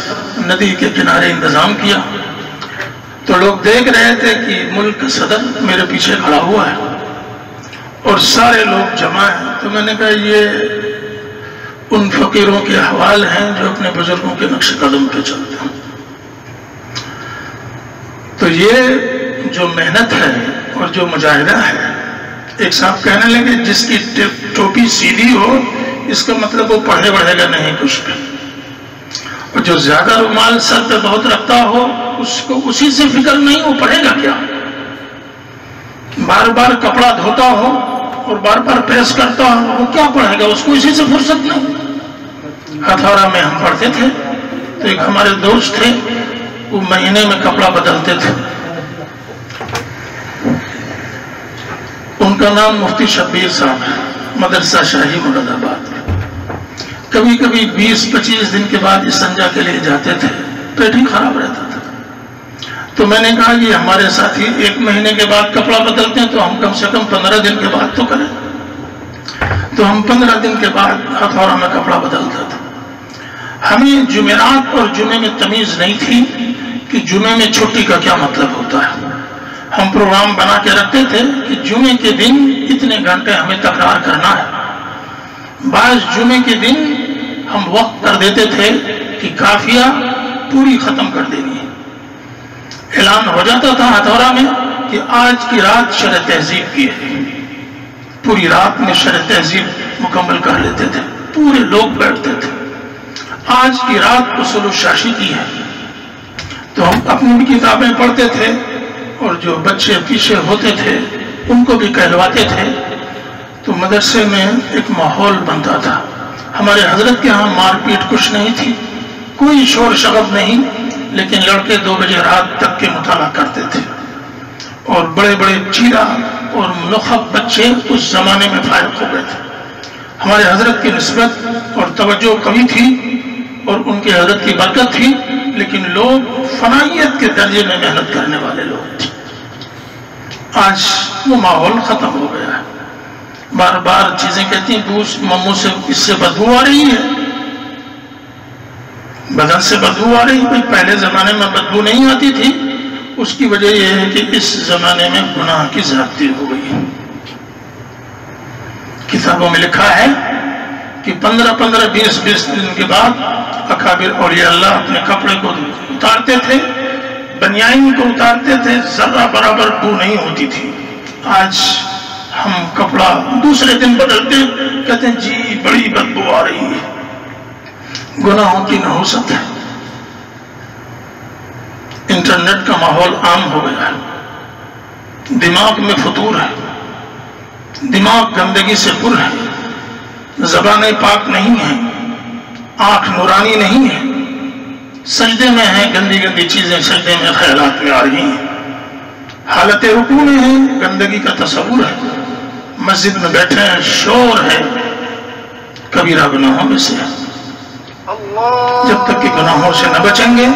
ندی کے کنارے انتظام کیا۔ تو لوگ دیکھ رہے تھے کہ ملک کا صدر میرے پیچھے کھڑا ہوا ہے اور سارے لوگ جمع ہیں۔ تو میں نے کہا یہ ان فقیروں کے احوال ہیں جو اپنے بزرگوں کے نقش قدم پہ چلتے ہیں۔ تو یہ جو محنت ہے اور جو مجاہدہ ہے، ایک صاحب کہنے لگے جس کی ٹوپی سیدھی ہو اس کا مطلب وہ پڑھے بڑھے گا نہیں کچھ بھی، اور جو زیادہ رومال سر پہ بہت رکھتا ہو اس کو اسی سے فکر نہیں، وہ پڑھے گا کیا؟ بار بار کپڑا دھوتا ہو اور بار بار پریس کرتا ہو وہ کیا پڑھے گا؟ اس کو اسی سے فرصت نہیں۔ ہتھوڑا میں ہم پڑھتے تھے تو ایک ہمارے دوست تھے، وہ مہینے میں کپڑا بدلتے تھے۔ ان کا نام مفتی شبیر صاحب ہے، مدرسہ شاہی مراد آباد۔ کبھی کبھی 20-25 دن کے بعد استنجا کے لیے جاتے تھے، پیٹ ہی خراب رہتا تھا۔ تو میں نے کہا کہ ہمارے ساتھی 1 مہینے کے بعد کپڑا بدلتے ہیں تو ہم کم سے کم 15 دن کے بعد تو کریں۔ تو ہم 15 دن کے بعد ہتھوڑا میں کپڑا بدلتا تھا۔ ہمیں جمعرات اور جمعے میں تمیز نہیں تھی کہ جمعے میں چھٹی کا کیا مطلب ہوتا ہے۔ ہم پروگرام بنا کے رکھتے تھے کہ جمعے کے دن اتنے گھنٹے ہمیں تکرار کرنا ہے۔ بعض جمعے کے دن ہم وقت کر دیتے تھے کہ قافیہ پوری ختم کر دینی ہے۔ اعلان ہو جاتا تھا ہتھوڑا میں کہ آج کی رات شرح تہذیب کی ہے، پوری رات میں شرح تہذیب مکمل کر لیتے تھے، پورے لوگ بیٹھتے تھے۔ آج کی رات اصول الشاشی کی ہے، تو ہم اپنی بھی کتابیں پڑھتے تھے اور جو بچے پیچھے ہوتے تھے ان کو بھی کہلواتے تھے۔ تو مدرسے میں ایک ماحول بنتا تھا۔ ہمارے حضرت کے ہاں مار پیٹ کچھ نہیں تھی، کوئی شور شغب نہیں، لیکن لڑکے 2 بجے رات تک کے مطالعہ کرتے تھے، اور بڑے بڑے چیرا اور نخب بچے اس زمانے میں فارغ ہو گئے تھے۔ ہمارے حضرت کی نسبت اور توجہ کمی تھی اور ان کے حضرت کی برکت تھی، لیکن لوگ فنائیت کے درجے میں محنت کرنے والے لوگ تھے۔ آج وہ ماحول ختم ہو گیا ہے، بار بار چیزیں کہتی ہیں بوس ممو سے اس سے بدبو آ رہی ہے، بدن سے بدبو آ رہی ہے۔ پہلے زمانے میں بدبو نہیں آتی تھی، اس کی وجہ یہ ہے کہ اس زمانے میں گناہ کی زیادتی ہو گئی ہے۔ کتابوں میں لکھا ہے کہ 15 20 دن کے بعد اکابر اولیاء اللہ اپنے کپڑے کو اتارتے تھے، بنیان کو اتارتے تھے، ذرہ برابر بو نہیں ہوتی تھی۔ آج ہم کپڑا دوسرے دن بدلتے کہتے ہیں جی بڑی بدبو آ رہی ہے۔ گناہوں کی نحوست ہے۔ انٹرنیٹ کا ماحول عام ہو گیا ہے، دماغ میں فطور ہے، دماغ گندگی سے پر ہے، زبانیں پاک نہیں ہیں، آنکھ نورانی نہیں ہے، سجدے میں ہیں، گندی گندی چیزیں سجدے میں خیالات میں آ رہی ہیں، حالت رکوع میں ہیں، گندگی کا تصور ہے، مسجد میں بیٹھے ہیں، شور ہے، کبیرہ گناہوں میں سے ہے۔ جب تک کہ گناہوں سے نہ بچیں گے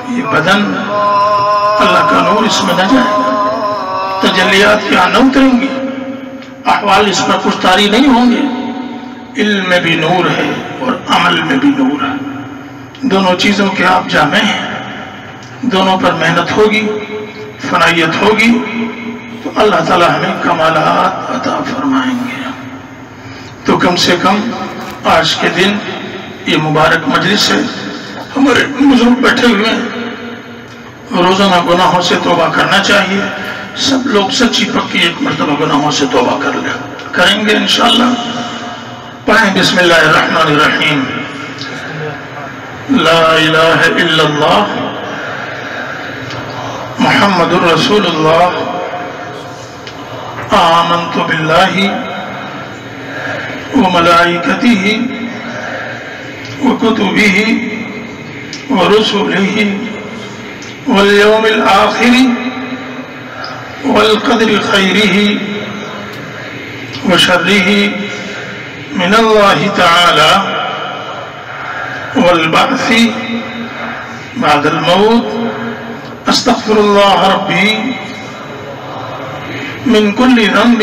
یہ بدن اللہ کا نور اس میں نہ جائے گا، تجلیات کیا نہ اتریں گی، احوال اس پر کچھ طاری نہیں ہوں گے۔ علم میں بھی نور ہے اور عمل میں بھی نور ہے، دونوں چیزوں کے آپ جامع ہیں، دونوں پر محنت ہوگی، فنائیت ہوگی تو اللہ تعالی ہمیں کمالات عطا فرمائیں گے۔ تو کم سے کم آج کے دن یہ مبارک مجلس ہے، ہمارے بزرگ بیٹھے ہوئے ہیں، روزانہ گناہوں سے توبہ کرنا چاہیے۔ سب لوگ سچی پکی ایک مرتبہ گناہوں سے توبہ کریں گے انشاءاللہ۔ پڑھیں بسم اللہ الرحمن الرحیم۔ لا الہ الا اللہ محمد الرسول اللہ، آمنت باللہ وملائکتہ وکتبہ ورسلہ والیوم الآخر والقدر خیرہ وشرہ من اللہ تعالی والبعث بعد الموت، استغفر اللہ ربی من کل ذنب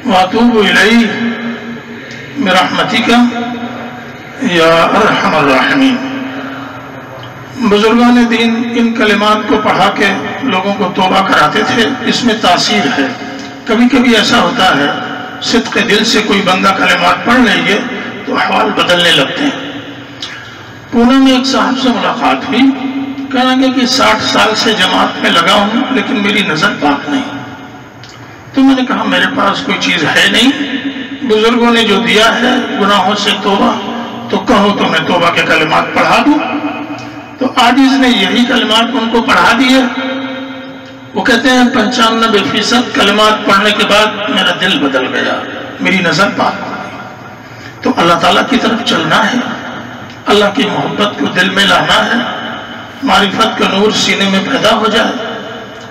واتوب الیہ برحمتک یا ارحم الراحمین۔ بزرگان دین ان کلمات کو پڑھا کے لوگوں کو توبہ کراتے تھے، اس میں تاثیر ہے۔ کبھی کبھی ایسا ہوتا ہے صدق دل سے کوئی بندہ کلمات پڑھ لیجئے تو احوال بدلنے لگتے ہیں۔ پونے میں ایک صاحب سے ملاقات ہوئی، کہنے لگے کہ 60 سال سے جماعت میں لگا ہوں لیکن میری نظر پاک نہیں۔ تو میں نے کہا میرے پاس کوئی چیز ہے نہیں، بزرگوں نے جو دیا ہے گناہوں سے توبہ، تو کہو تو میں توبہ کے کلمات پڑھا دوں۔ تو عاجز نے یہی کلمات ان کو پڑھا دیے۔ وہ کہتے ہیں 95% کلمات پڑھنے کے بعد میرا دل بدل گیا، میری نظر پاک ہو گئی۔ تو اللہ تعالیٰ کی طرف چلنا ہے، اللہ کی محبت کو دل میں لانا ہے، معرفت کا نور سینے میں پیدا ہو جائے،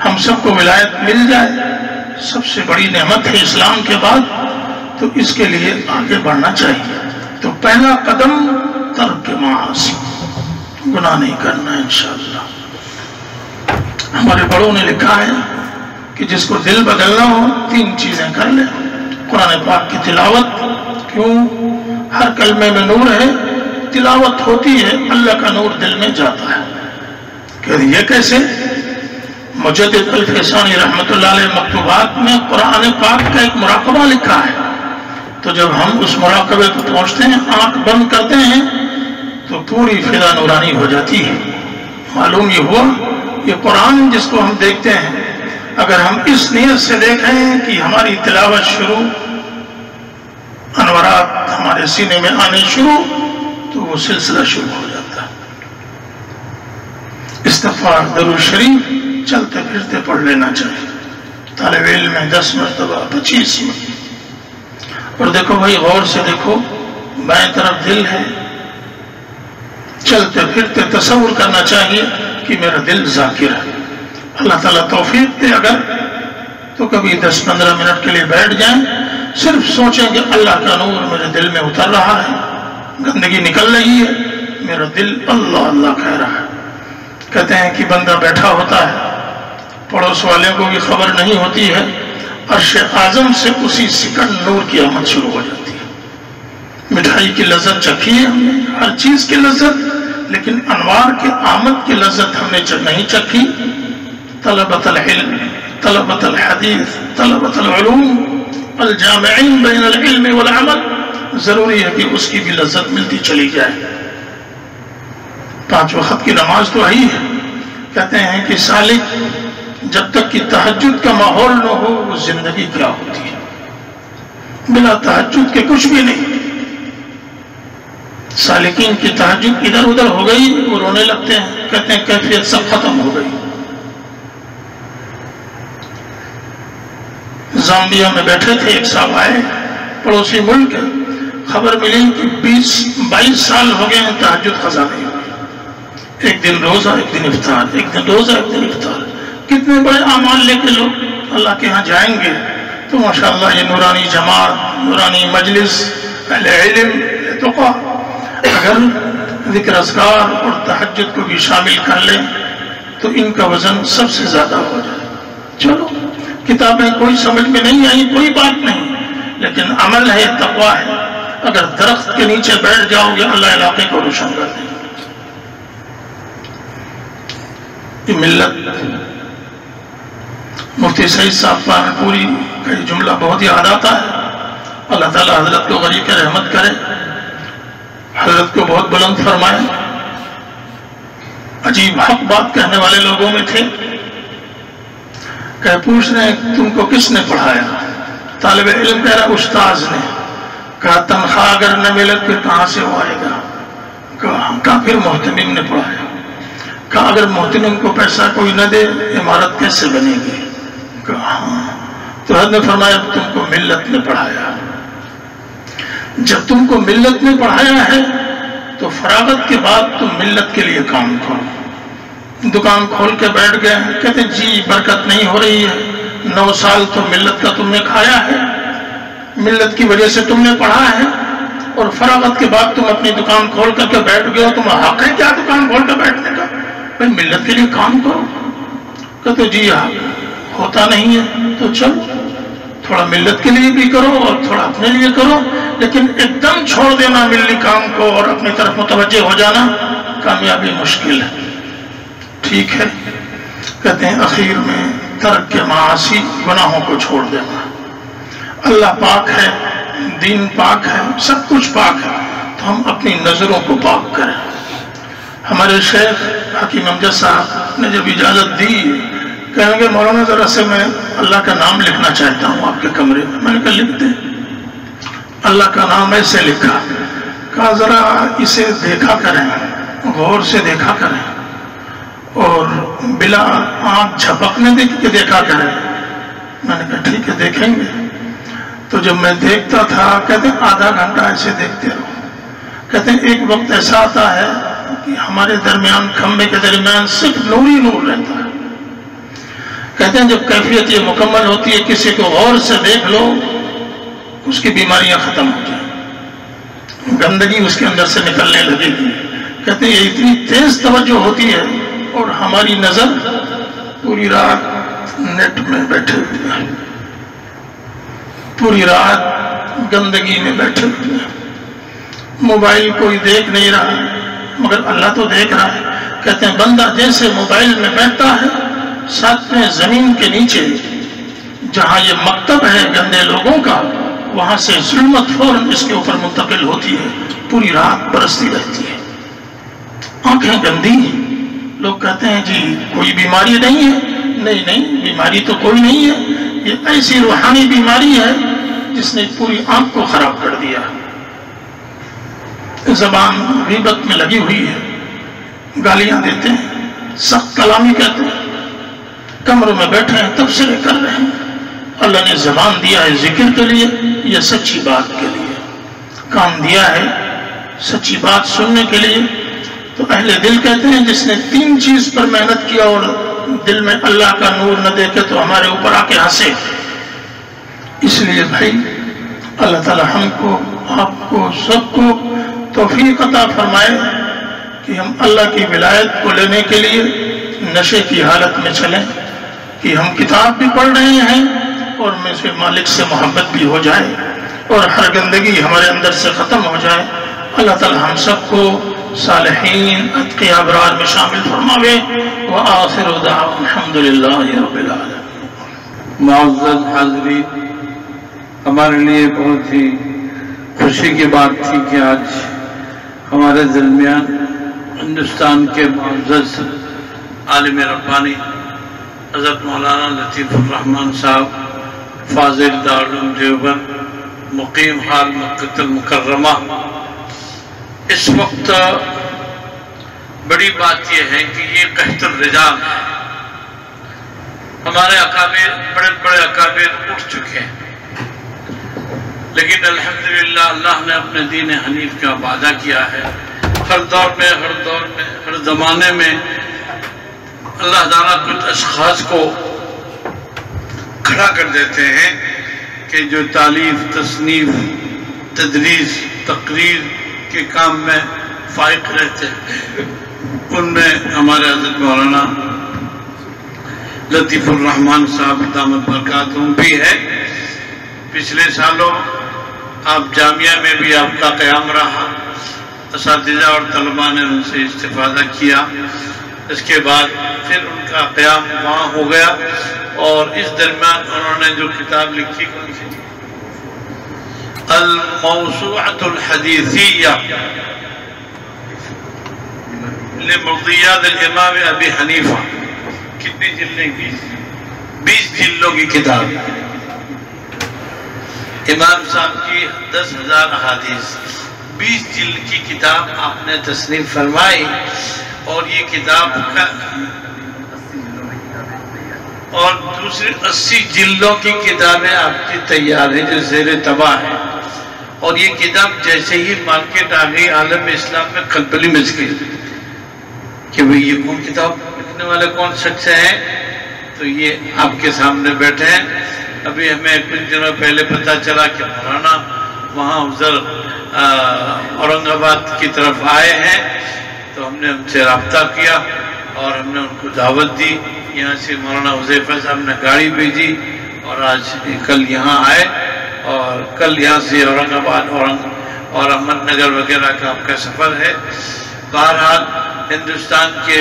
ہم سب کو ولایت مل جائے، سب سے بڑی نعمت ہے اسلام کے بعد۔ تو اس کے لیے آگے بڑھنا چاہیے۔ تو پہلا قدم ترک معاصی، گناہ نہیں کرنا انشاءاللہ۔ ہمارے بڑوں نے لکھا ہے کہ جس کو دل بدلنا ہو 3 چیزیں کر لے۔ قرآن پاک کی تلاوت، کیوں؟ ہر کلمے میں نور ہے، تلاوت ہوتی ہے اللہ کا نور دل میں جاتا ہے۔ کہ یہ کیسے؟ مجدد الفسانی رحمت اللہ علیہ مکتوبات میں قرآن پاک کا ایک مراقبہ لکھا ہے۔ تو جب ہم اس مراقبے کو پہنچتے ہیں، آنکھ بند کرتے ہیں تو پوری فضا نورانی ہو جاتی ہے۔ معلوم یہ ہوا یہ قرآن جس کو ہم دیکھتے ہیں، اگر ہم اس نیت سے دیکھیں کہ ہماری تلاوت شروع، انوارات ہمارے سینے میں آنے شروع، تو وہ سلسلہ شروع ہو جاتا ہے۔ استغفار درود شریف چلتے پھرتے پڑھ لینا چاہیے، طالب علم میں 10 مرتبہ 25 مرتبہ۔ اور دیکھو بھائی غور سے دیکھو، بائیں طرف دل ہے، چلتے پھرتے تصور کرنا چاہیے کہ میرا دل ذاکر ہے۔ اللہ تعالیٰ توفیق دے اگر تو کبھی 10-15 منٹ کے لیے بیٹھ جائیں، صرف سوچیں کہ اللہ کا نور میرے دل میں اتر رہا ہے، گندگی نکل رہی ہے، میرا دل اللہ اللہ کہہ رہا ہے۔ کہتے ہیں کہ بندہ بیٹھا ہوتا ہے، پڑوس والوں کو بھی خبر نہیں ہوتی ہے، عرش اعظم سے اسی سیکنڈ نور کی آمد شروع ہو جاتی ہے۔ مٹھائی کی لذت چکھی ہے ہم نے، ہر چیز کی لذت، لیکن انوار کے آمد کی لذت ہم نے نہیں چکھی۔ طلبۃ العلم، طلبۃ الحدیث، طلبۃ العلوم، الجامعین بین العلم والعمل، ضروری ہے کہ اس کی بھی لذت ملتی چلی جائے۔ 5 وقت کی نماز تو ہے، کہتے ہیں کہ سالک جب تک کہ تہجد کا ماحول نہ ہو وہ زندگی کیا ہوتی ہے، بلا تہجد کے کچھ بھی نہیں۔ سالکین کی تہجد ادھر ادھر ہو گئی وہ رونے لگتے ہیں، کہتے ہیں کیفیت سب ختم ہو گئی۔ زامبیا میں بیٹھے تھے، ایک صاحب آئے پڑوسی ملک، خبر ملی کہ 22 سال ہو گئے ہیں تہجد قضا نہیں ہوئی، ایک دن روزہ ایک دن افطار، ایک دن روزہ ایک دن افطار۔ کتنے بڑے اعمال لے کے لوگ اللہ کے ہاں جائیں گے تو ماشاءاللہ یہ نورانی جماعت، نورانی مجلس، اہل علم، تقویٰ اگر ذکر اذکار اور تہجد کو بھی شامل کر لیں تو ان کا وزن سب سے زیادہ ہو جائے۔ چلو کتابیں کوئی سمجھ میں نہیں آئی، کوئی بات نہیں، لیکن عمل ہے، تقویٰ ہے۔ اگر درخت کے نیچے بیٹھ جاؤ گے اللہ علاقے کو روشن کر دیں گے۔ یہ ملت، مفتی سعید صاحب پوری کا یہ جملہ بہت یاد آتا ہے۔ اللہ تعالیٰ حضرت کو غریق رحمت کرے، حضرت کو بہت بلند فرمائے۔ عجیب حق بات کہنے والے لوگوں میں تھے، کہ پوچھ رہے ہیں تم کو کس نے پڑھایا؟ طالب علم کہہ رہا استاذ نے۔ کہا تنخواہ اگر نہ ملے پھر کہاں سے وہ آئے گا؟ کہا پھر محتمم نے پڑھایا۔ کہا اگر محتمم کو پیسہ کوئی نہ دے عمارت کیسے بنے گی؟ کہا ہاں۔ تو حضرت نے فرمایا تم کو ملت نے پڑھایا۔ جب تم کو ملت نے پڑھایا ہے تو فراغت کے بعد تم ملت کے لیے کام کرو۔ دکان کھول کے بیٹھ گئے، کہتے جی برکت نہیں ہو رہی ہے، 9 سال تو ملت کا تم نے کھایا ہے، ملت کی وجہ سے تم نے پڑھا ہے، اور فراغت کے بعد تم اپنی دکان کھول کر کے بیٹھ گئے ہو، تم حق ہے کیا دکان کھول کے بیٹھنے کا؟ بھائی ملت کے لیے کام کرو۔ کہتے جی ہوتا نہیں ہے، تو چلو تھوڑا ملت کے لیے بھی کرو اور تھوڑا اپنے لیے کرو، لیکن ایک دم چھوڑ دینا ملی کام کو اور اپنی طرف متوجہ ہو جانا کامیابی مشکل ہے۔ ٹھیک ہے، کہتے ہیں اخیر میں ترک کے معاصی، گناہوں کو چھوڑ دینا۔ اللہ پاک ہے، دین پاک ہے، سب کچھ پاک ہے، تو ہم اپنی نظروں کو پاک کریں۔ ہمارے شیخ حکیم امجد صاحب نے جب اجازت دی، کہیں گے مولانا ذرا سے میں اللہ کا نام لکھنا چاہتا ہوں آپ کے کمرے میں۔ میں نے کہا لکھ دیں۔ اللہ کا نام ایسے لکھا، کہا ذرا اسے دیکھا کریں، غور سے دیکھا کریں اور بلا آنکھ جھپکنے کے دیکھا کریں۔ میں نے کہا ٹھیک ہے دیکھیں گے۔ تو جب میں دیکھتا تھا، کہتے ہیں آدھا گھنٹہ ایسے دیکھتے رہو۔ کہتے ہیں ایک وقت ایسا آتا ہے کہ ہمارے درمیان، کھمبے کے درمیان صرف نور ہی نور رہتا ہے۔ کہتے ہیں جب کیفیت یہ مکمل ہوتی ہے، کسی کو غور سے دیکھ لو، اس کی بیماریاں ختم ہو جائیں، گندگی اس کے اندر سے نکلنے لگے گی۔ کہتے ہیں یہ اتنی تیز توجہ ہوتی ہے، اور ہماری نظر پوری رات نیٹ میں بیٹھے ہوئے ہیں، پوری رات گندگی میں بیٹھے ہوئے ہیں، موبائل کوئی دیکھ نہیں رہا مگر اللہ تو دیکھ رہا ہے۔ کہتے ہیں بندہ جیسے موبائل میں بیٹھتا ہے، ساتھ میں زمین کے نیچے جہاں یہ مکتب ہے گندے لوگوں کا، وہاں سے ظلمت فوراً اس کے اوپر منتقل ہوتی ہے، پوری رات برستی رہتی ہے، آنکھیں گندی۔ لوگ کہتے ہیں جی کوئی بیماری نہیں ہے، نہیں نہیں بیماری تو کوئی نہیں ہے، یہ ایسی روحانی بیماری ہے جس نے پوری آنکھ کو خراب کر دیا۔ زبان غیبت میں لگی ہوئی ہے، گالیاں دیتے ہیں، سخت کلامی کہتے ہیں، کمروں میں بیٹھے ہیں تبصرے کر رہے ہیں۔ اللہ نے زبان دیا ہے ذکر کے لیے یا سچی بات کے لیے، کان دیا ہے سچی بات سننے کے لیے۔ تو اہل دل کہتے ہیں جس نے 3 چیز پر محنت کیا اور دل میں اللہ کا نور نہ دیکھے تو ہمارے اوپر آ کے ہنسے۔ اس لیے بھائی اللہ تعالی ہم کو، آپ کو، سب کو توفیق عطا فرمائے کہ ہم اللہ کی ولایت کو لینے کے لیے نشے کی حالت میں چلیں، کہ ہم کتاب بھی پڑھ رہے ہیں اور میں سے مالک سے محبت بھی ہو جائے اور ہر گندگی ہمارے اندر سے ختم ہو جائے۔ اللہ تعالی ہم سب کو صالحین اتقیاء ابرار میں شامل فرماوے۔ وآخر دعوانا الحمدللہ رب العالمین۔ معزز حاضرین، ہمارے لیے بہت ہی خوشی کی بات تھی کہ آج ہمارے درمیان ہندوستان کے معزز عالم ربانی حضرت مولانا لطیف الرحمن صاحب، فاضل دارالعلوم دیوبند، مقیم حال مکہ المکرمہ، اس وقت بڑی بات یہ ہے کہ یہ قحط الرجال ہے۔ ہمارے اکابر، بڑے بڑے اکابر اٹھ چکے ہیں، لیکن الحمدللہ اللہ نے اپنے دین حنیف کا وعدہ کیا ہے۔ ہر دور میں، ہر زمانے میں اللہ تعالیٰ کچھ اشخاص کو کھڑا کر دیتے ہیں کہ جو تالیف، تصنیف، تدریس، تقریر کے کام میں فائق رہتے ہیں۔ ان میں ہمارے حضرت مولانا لطیف الرحمن صاحب دامت برکاتہم بھی ہے۔ پچھلے سالوں آپ جامعہ میں بھی آپ کا قیام رہا، اساتذہ اور طلباء نے ان سے استفادہ کیا۔ اس کے بعد پھر ان کا قیام وہاں ہو گیا، اور اس درمیان انہوں نے جو کتاب لکھی کون سی؟ الموسوعۃ الحدیثیہ لمرضیات الامام ابی حنیفہ۔ کتنی جلدیں؟ 20 جلدوں کی کتاب، امام صاحب کی 10,000 احادیث، 20 جلد کی کتاب آپ نے تصنیف فرمائی۔ اور یہ کتاب کا اور دوسری 80 جلدوں کی کتابیں آپ کی تیار ہیں جو زیر طبع ہے۔ اور یہ کتاب جیسے ہی مارکیٹ آ گئی عالم اسلام میں کھلبلی مچ گئی کہ بھئی یہ کون کتاب لکھنے والے کون شخص ہیں؟ تو یہ آپ کے سامنے بیٹھے ہیں۔ ابھی ہمیں کچھ دنوں پہلے پتہ چلا کہ مولانا وہاں ادھر اورنگ آباد کی طرف آئے ہیں، تو ہم نے ان سے رابطہ کیا اور ہم نے ان کو دعوت دی۔ یہاں سے مولانا حذیفہ صاحب نے گاڑی بھیجی اور آج کل یہاں آئے، اور کل یہاں سے اورنگ آباد اور احمد نگر وغیرہ کا آپ کا سفر ہے۔ بہرحال ہندوستان کے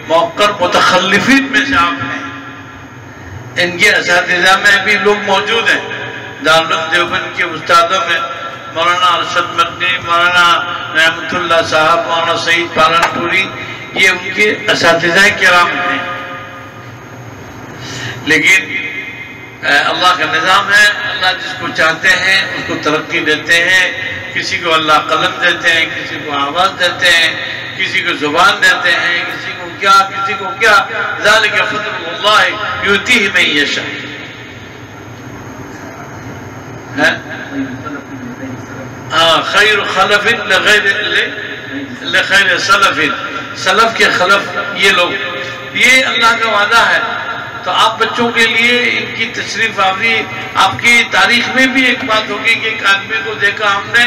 موقر متخلفین میں سے آپ ہیں، ان کے اساتذہ میں بھی لوگ موجود ہیں۔ دارالعلوم دیوبند کے استادوں میں مولانا ارشد مدنی، مولانا نعمت اللہ صاحب، مولانا سعید پالنپوری، یہ ان کے اساتذہ کرام ہیں۔ لیکن اللہ کا نظام ہے، اللہ جس کو چاہتے ہیں اس کو ترقی دیتے ہیں۔ کسی کو اللہ قلم دیتے ہیں، کسی کو آواز دیتے ہیں، کسی کو زبان دیتے ہیں، کسی کو کیا ذالک فضل اللہ یؤتیہ من یشاء۔ خیر خلف لخیر سلف، سلف کے خلف یہ لوگ، یہ اللہ کا وعدہ ہے۔ تو آپ بچوں کے لیے ان کی تشریف آوری، آپ کی تاریخ میں بھی ایک بات ہوگی کہ ایک آدمی کو دیکھا ہم نے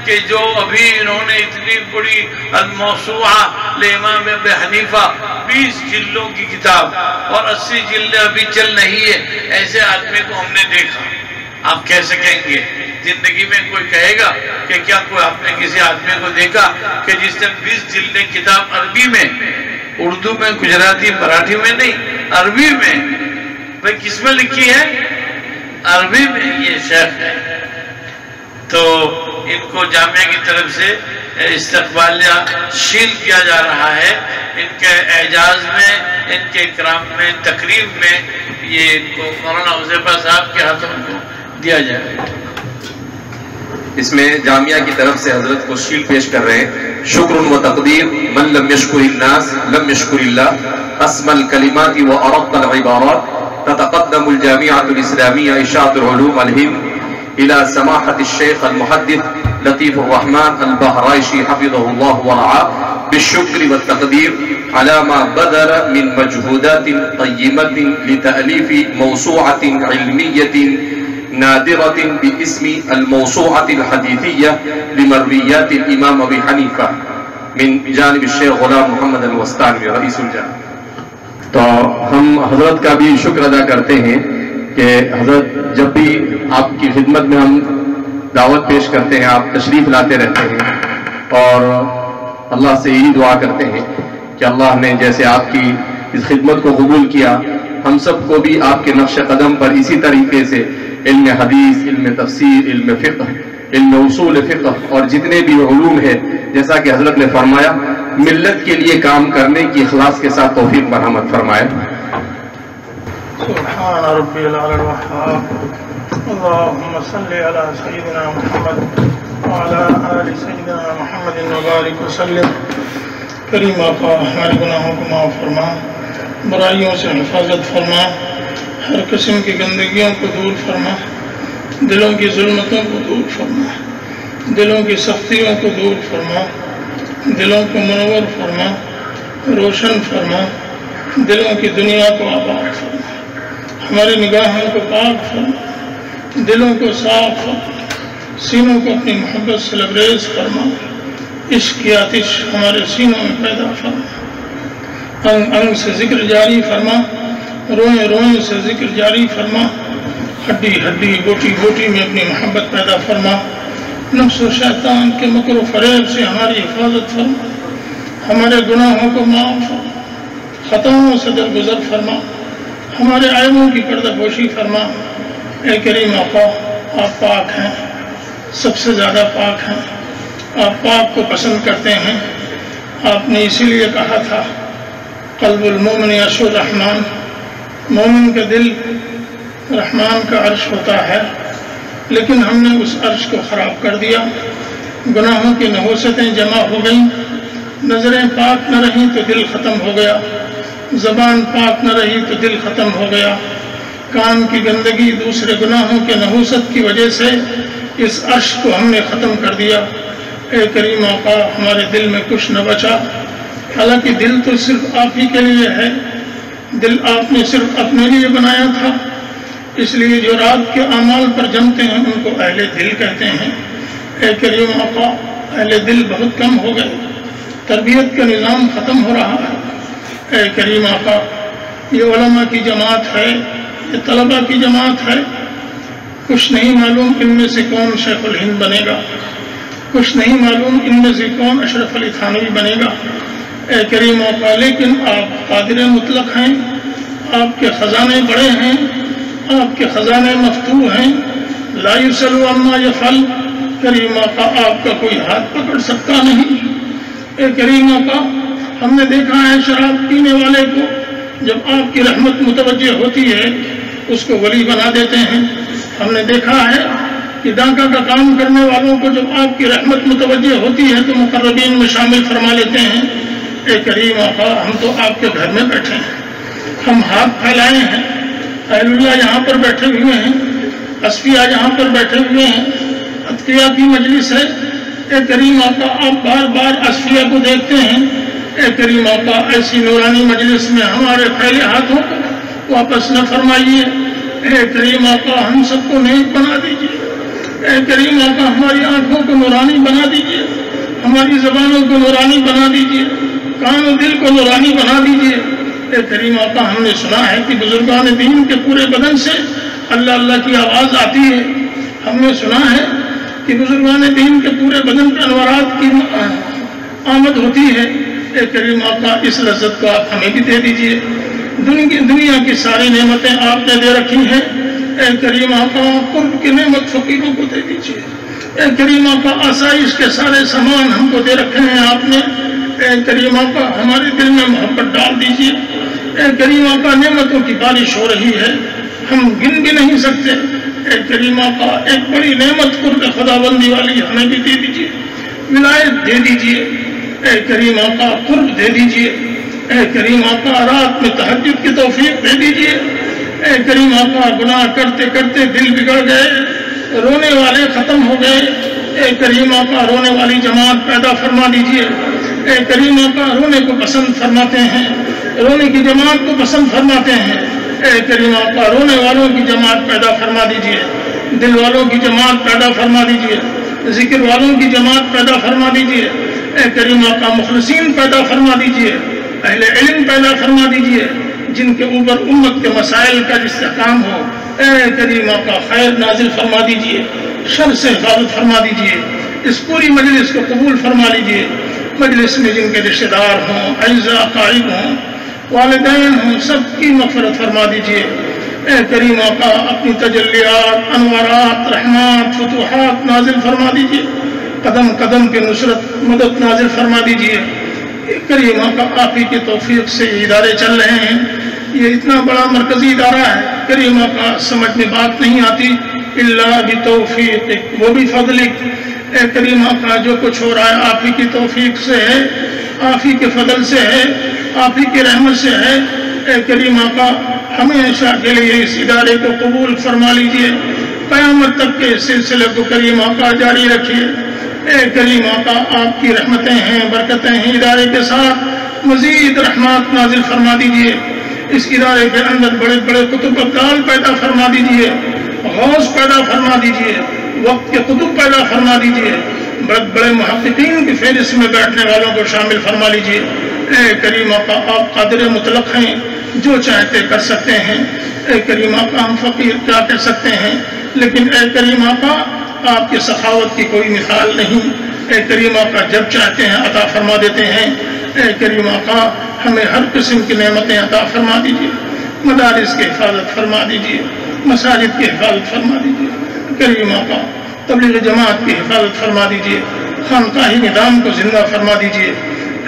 کہ جو ابھی انہوں نے اتنی بڑی الموسوعہ لامام ابی حنیفہ 20 جلدوں کی کتاب اور 80 جلدیں ابھی چل نہیں ہے، ایسے آدمی کو ہم نے دیکھا۔ آپ کیسے کہیں گے؟ زندگی میں کوئی کہے گا کہ کیا کوئی آپ نے کسی آدمی کو دیکھا کہ جس نے 20 جلدیں کتاب عربی میں، اردو میں، گجراتی، مراٹھی میں نہیں، عربی میں، بھئی کس میں لکھی ہے؟ عربی میں یہ شیخ ہے۔ تو ان کو جامعہ کی طرف سے استقبالیہ شیل کیا جا رہا ہے۔ ان کے اعجاز میں، ان کے اکرام میں، تقریب میں یہ ان کو مولانا حذیفہ صاحب کے ہاتھوں کو دیا جائے۔ اس میں جامعہ کی طرف سے حضرت کو شیل پیش کر رہے ہیں۔ شکر و تقدیر من لم یشکر الناس لم یشکر اللہ، اسم الکلمات و ارق العبارات، تتقدم الجامعة الإسلامية إشاعة العلوم الهند إلى سماحة الشيخ المحدث لطيف الرحمن البهرائشي حفظه الله ورعاه بالشكر والتقدير على ما بذل من مجهودات قيمة لتأليف موسوعة علمية نادرة باسم الموسوعة الحديثية لمرويات الإمام أبي حنيفة من جانب الشیخ غلام محمد الوسطانوی رئیس الجامع۔ تو ہم حضرت کا بھی شکر ادا کرتے ہیں کہ حضرت جب بھی آپ کی خدمت میں ہم دعوت پیش کرتے ہیں آپ تشریف لاتے رہتے ہیں، اور اللہ سے یہی دعا کرتے ہیں کہ اللہ نے جیسے آپ کی اس خدمت کو قبول کیا، ہم سب کو بھی آپ کے نقش قدم پر اسی طریقے سے علم حدیث، علم تفسیر، علم فقہ، علم اصول فقہ اور جتنے بھی علوم ہے، جیسا کہ حضرت نے فرمایا، ملت کے لیے کام کرنے کی اخلاص کے ساتھ توفیق مرحمت فرمائے۔ سبحان ربی العلی الوہاب، اللہم صلی علی سیدنا محمد وعلی آل سیدنا محمد وبارک وسلم۔ کریم آقا ہمارے گناہوں کو معاف فرما، برائیوں سے حفاظت فرما، ہر قسم کی گندگیوں کو دور فرما، دلوں کی ظلمتوں کو دور فرما، دلوں کی سختیوں کو دور فرما، دلوں کو منور فرما، روشن فرما، دلوں کی دنیا کو آباد فرما، ہماری نگاہوں کو پاک فرما، دلوں کو صاف فرما، سینوں کو اپنی محبت سے لبریز فرما، عشق کی آتش ہمارے سینوں میں پیدا فرما، انگ انگ سے ذکر جاری فرما، روئیں روئیں سے ذکر جاری فرما، ہڈی ہڈی بوٹی بوٹی میں اپنی محبت پیدا فرما، نفس و شیطان کے مکر و فریب سے ہماری حفاظت فرما، ہمارے گناہوں کو معاف فرما، خطاؤں سے درگزر فرما، ہمارے عیبوں کی پردہ پوشی فرما۔ اے کریم آقا، آپ پاک ہیں، سب سے زیادہ پاک ہیں، آپ پاک کو پسند کرتے ہیں۔ آپ نے اسی لیے کہا تھا قلب المومن عرش الرحمن، مومن کا دل رحمان کا عرش ہوتا ہے، لیکن ہم نے اس عرش کو خراب کر دیا، گناہوں کی نحوستیں جمع ہو گئیں، نظریں پاک نہ رہیں تو دل ختم ہو گیا، زبان پاک نہ رہی تو دل ختم ہو گیا، کام کی گندگی دوسرے گناہوں کے نحوست کی وجہ سے اس عرش کو ہم نے ختم کر دیا۔ اے کریم آقا، ہمارے دل میں کچھ نہ بچا، حالانکہ دل تو صرف آپ ہی کے لیے ہے، دل آپ نے صرف اپنے لیے بنایا تھا، اس لیے جو رات کے اعمال پر جمتے ہیں ان کو اہل دل کہتے ہیں۔ اے کریم آقا، اہل دل بہت کم ہو گئے، تربیت کا نظام ختم ہو رہا ہے۔ اے کریم آقا، یہ علماء کی جماعت ہے، یہ طلباء کی جماعت ہے، کچھ نہیں معلوم ان میں سے کون شیخ الہند بنے گا، کچھ نہیں معلوم ان میں سے کون اشرف علی تھانوی بنے گا۔ اے کریم آقا، لیکن آپ قادر مطلق ہیں، آپ کے خزانے بڑے ہیں، آپ کے خزانے مفتوح ہیں، لا یسأل عما یفعل۔ کریم آقا، آپ کا کوئی ہاتھ پکڑ سکتا نہیں۔ اے کریم آقا، ہم نے دیکھا ہے شراب پینے والے کو جب آپ کی رحمت متوجہ ہوتی ہے اس کو ولی بنا دیتے ہیں۔ ہم نے دیکھا ہے کہ ڈاکہ کا کام کرنے والوں کو جب آپ کی رحمت متوجہ ہوتی ہے تو مقربین میں شامل فرما لیتے ہیں۔ اے کریم آقا، ہم تو آپ کے گھر میں بیٹھے ہیں، ہم ہاتھ پھیلائے ہیں، اہل اللہ یہاں پر بیٹھے ہوئے ہیں، اصفیاء یہاں پر بیٹھے ہوئے ہیں، اتقیاء کی مجلس ہے۔ اے کریم آقا، آپ بار بار اصفیاء کو دیکھتے ہیں۔ اے کریم آقا، ایسی نورانی مجلس میں ہمارے پھیلے ہاتھوں کو واپس نہ فرمائیے۔ اے کریم آقا، ہم سب کو نیک بنا دیجیے۔ اے کریم آقا، ہماری آنکھوں کو نورانی بنا دیجیے، ہماری زبانوں کو نورانی بنا دیجیے، کان و دل کو نورانی بنا دیجیے۔ اے کریم آقا، ہم نے سنا ہے کہ بزرگان دین کے پورے بدن سے اللہ اللہ کی آواز آتی ہے، ہم نے سنا ہے کہ بزرگان دین کے پورے بدن پہ انوارات کی آمد ہوتی ہے۔ اے کریم آقا، اس لذت کو آپ ہمیں بھی دے دیجیے۔ دنیا کی ساری نعمتیں آپ نے دے رکھی ہیں، اے کریم آقا، قرب کی نعمت فقیروں کو دے دیجیے۔ اے کریم آقا، آسائش کے سارے سامان ہم کو دے رکھے ہیں آپ نے، اے کریم آقا، ہمارے دل میں محبت ڈال دیجیے۔ اے کریم آقا، نعمتوں کی بارش ہو رہی ہے، ہم گن بھی نہیں سکتے۔ اے کریم آقا، ایک بڑی نعمت قرب خداوندی والی ہمیں بھی دے دیجیے، ولایت دے دیجیے۔ اے کریم آقا، قرب دے دیجیے۔ اے کریم آقا، رات میں تہجد کی توفیق دے دیجیے۔ اے کریم آقا، گناہ کرتے کرتے دل بگڑ گئے، رونے والے ختم ہو گئے۔ اے کریم آقا، رونے والی جماعت پیدا فرما دیجیے۔ اے کریم آقا، رونے کو پسند فرماتے ہیں، رونے کی جماعت کو پسند فرماتے ہیں۔ اے کریم آقا، رونے والوں کی جماعت پیدا فرما دیجیے۔ دل والوں کی جماعت پیدا فرما دیجئے، ذکر والوں کی جماعت پیدا فرما دیجئے، اے کریم آقا مخلصین پیدا فرما دیجئے، اہل علم پیدا فرما دیجئے جن کے اوپر امت کے مسائل کا استحکام ہو، اے کریم آقا خیر نازل فرما دیجئے، شر سے حفاظت فرما دیجئے، اس پوری مجلس کو قبول فرما لیجئے، مجلس میں جن کے رشتہ دار ہوں، اعزاء قائد ہوں، والدین ہوں، سب کی مغفرت فرما دیجئے، اے کریم آقا اپنی تجلیات، انوارات، رحمات، فتوحات نازل فرما دیجئے، قدم قدم کے نصرت مدد نازل فرما دیجئے، اے کریم آقا آپ ہی کی توفیق سے ادارے چل رہے ہیں، یہ اتنا بڑا مرکزی ادارہ ہے، کریم آقا سمجھ میں بات نہیں آتی الا بتوفیق، وہ بھی فضلک، اے کریم آقا جو کچھ ہو رہا ہے آپ ہی کی توفیق سے ہے، آپ ہی کے فضل سے ہے، آپ ہی کی رحمت سے ہے، اے کریم آقا ہمیشہ کے لیے اس ادارے کو قبول فرما لیجئے، قیامت تک کے سلسلے کو کریم آقا جاری رکھیے، اے کریم آقا آپ کی رحمتیں ہیں، برکتیں ہیں ادارے کے ساتھ، مزید رحمات نازل فرما دیجئے، اس ادارے کے اندر بڑے بڑے قطب ابدال پیدا فرما دیجئے، غوث پیدا فرما دیجئے، وقت کے قطب پیدا فرما دیجئے، بڑے بڑے محققین کی فہرست میں بیٹھنے والوں کو شامل فرما لیجئے، اے کریم آقا آپ قادر مطلق ہیں، جو چاہتے کر سکتے ہیں، اے کریم آقا ہم فقیر کیا کر سکتے ہیں، لیکن اے کریم آقا آپ کے سخاوت کی کوئی مثال نہیں، اے کریم آقا جب چاہتے ہیں عطا فرما دیتے ہیں، اے کریم آقا ہمیں ہر قسم کی نعمتیں عطا فرما دیجئے، مدارس کی حفاظت فرما دیجئے، مساجد کی حفاظت فرما دیجئے، کریم آقا تبلیغ جماعت کی حفاظت فرما دیجئے، خانقاہی نظام کو زندہ فرما دیجئے،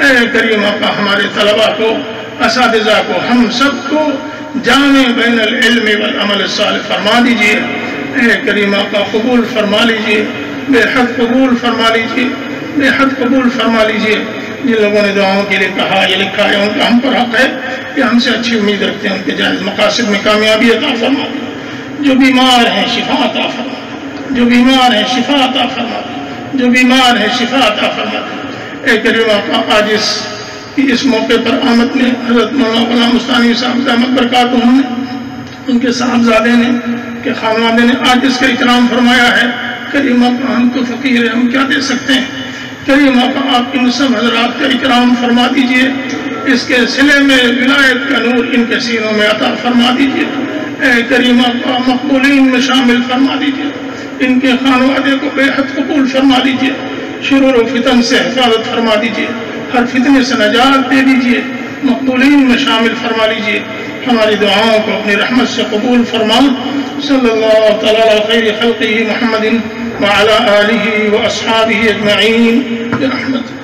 اے کریم آقا ہمارے طلباء کو، اساتذہ کو، ہم سب کو جامع بین العلم والعمل الصالح فرما دیجئے، اے کریم آقا قبول فرما لیجئے، بے حد قبول فرما لیجئے، بے حد قبول فرما لیجئے، جن لوگوں نے دعاؤں کے لیے کہا یہ لکھا ہے ان کا ہم پر حق ہے کہ ہم سے اچھی امید رکھتے ہیں ان کے جائز مقاصد میں کامیابی عطا فرما دے، جو بیمار ہیں شفا عطا فرما دے، جو بیمار ہیں شفا عطا فرما دے، جو بیمار ہیں شفا عطا فرما دے، اے کریم آقا آج اس موقع پر آمد میں حضرت مولانا غلام مستانی صاحب دامت برکاتہ نے، ان کے صاحبزادے نے، کے خانوادے نے آج اس کا اکرام فرمایا ہے، کریم آقا ہم تو فقیر ہیں، ہم کیا دے سکتے ہیں، کریم آقا آپ ان سب حضرات کا اکرام فرما دیجئے، اس کے صلے میں ولایت کا نور ان کے سینوں میں عطا فرما دیجئے، اے کریم آقا مقبولین میں شامل فرما دیجئے، ان کے خانوادے کو بے حد قبول فرما دیجئے، شرور و فتن سے حفاظت فرما دیجئے، ہر فتنے سے نجات دے دیجئے، مقبولین میں شامل فرما لیجئے، ہماری دعاؤں کو اپنی رحمت سے قبول فرما، صلی اللہ تعالی علی خیر خلقہ محمد وعلی آلہ واصحابہ اجمعین برحمتہ۔